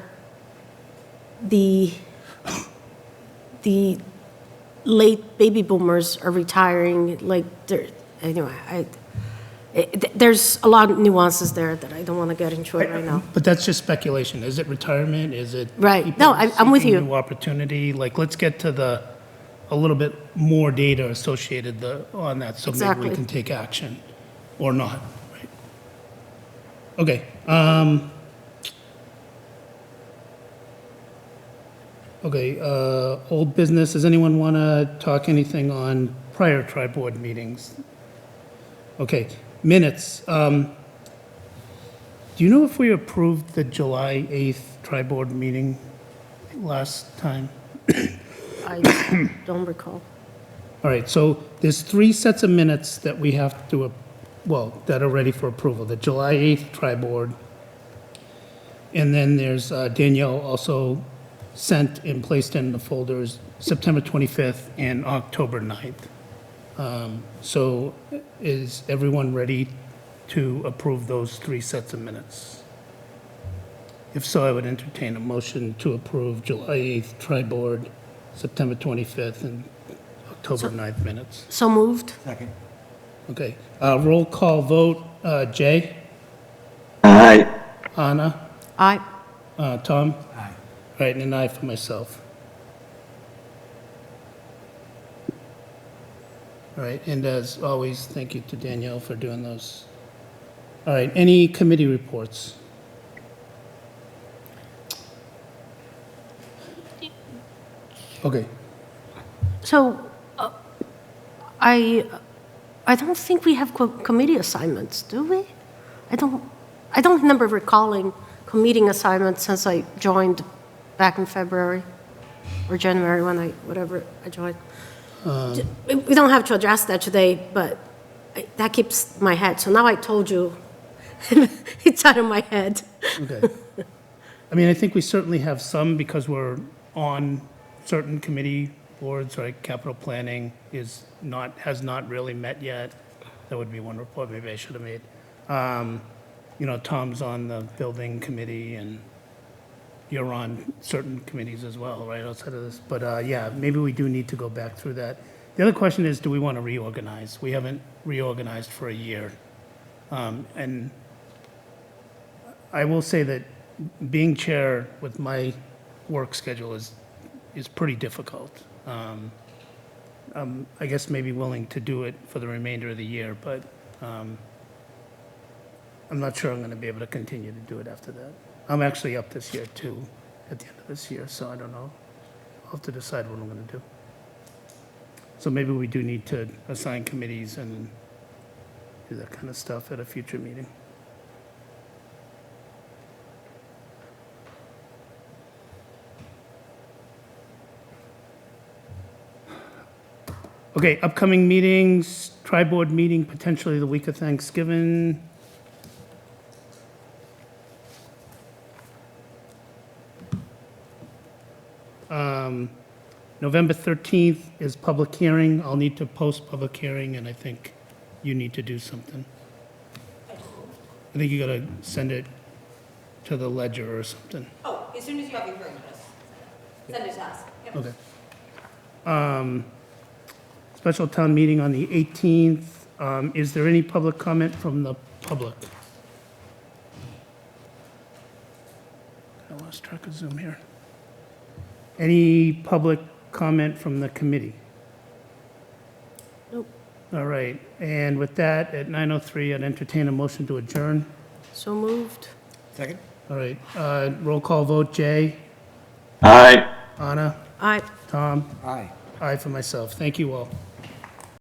the late baby boomers are retiring, like, anyway, there's a lot of nuances there that I don't want to get into it right now. but that's just speculation. Is it retirement? Is it? Right. people No, I'm with seeking you. New opportunity? Like, let's get to a little bit more data associated on that, so maybe Exactly. we can take action, or not, right? Okay, old business, does anyone want to talk anything on prior tri-board meetings? Okay, minutes. Do you know if we approved the July 8th tri-board meeting last time? I don't recall. All right, so there's 3 sets of minutes that we have to, that are ready for approval. The July 8th tri-board, and then there's Danielle also sent and placed in the folders September 25th and October 9th. So is everyone ready to approve those 3 sets of minutes? If so, I would entertain a motion to approve July 8th tri-board, September 25th, and October 9th minutes. So moved? Second. Okay, roll call vote, Jay, Aye. Anna, Aye. Tom? Aye. All right, and an aye for myself. All right, and as always, thank you to Danielle for doing those. All right, any committee reports? Okay, So, I don't think we have committee assignments, do we? I don't remember recalling committee assignments since I joined back in February or January whatever I joined. We don't have to address that today, but that keeps my head. So now I told you It's out of my head. Okay. I mean, I think we certainly have some because we're on certain committee boards, right? Capital planning has not really met yet. That would be one report maybe I should have made. Tom's on the building committee and you're on certain committees as well, right, outside of this. But yeah, maybe we do need to go back through that. The other question is, do we want to reorganize? We haven't reorganized for a year. And I will say that being chair with my work schedule is pretty difficult. I guess maybe willing to do it for the remainder of the year, but I'm not sure I'm going to be able to continue to do it after that. I'm actually up this year too, at the end of this year, so I don't know. I'll have to decide what I'm going to do. So maybe we do need to assign committees and do that kind of stuff at a future meeting. Okay, upcoming meetings, tri-board meeting potentially the week of Thanksgiving. November 13th is public hearing. I'll need to post public hearing, and I think you need to do something. I think you gotta send it to the ledger or something. Oh, as soon as you have your hearing notice, send it to us. Yep. Okay. Special town meeting on the 18th. Is there any public comment from the public? I lost track of Zoom here. Any public comment from the committee? Nope. All right, and with that, at 9:03, I'd entertain a motion to adjourn. So moved. Second? All right, roll call vote, Jay, Aye. Anna, Aye. Tom, Aye. aye for myself. Thank you all.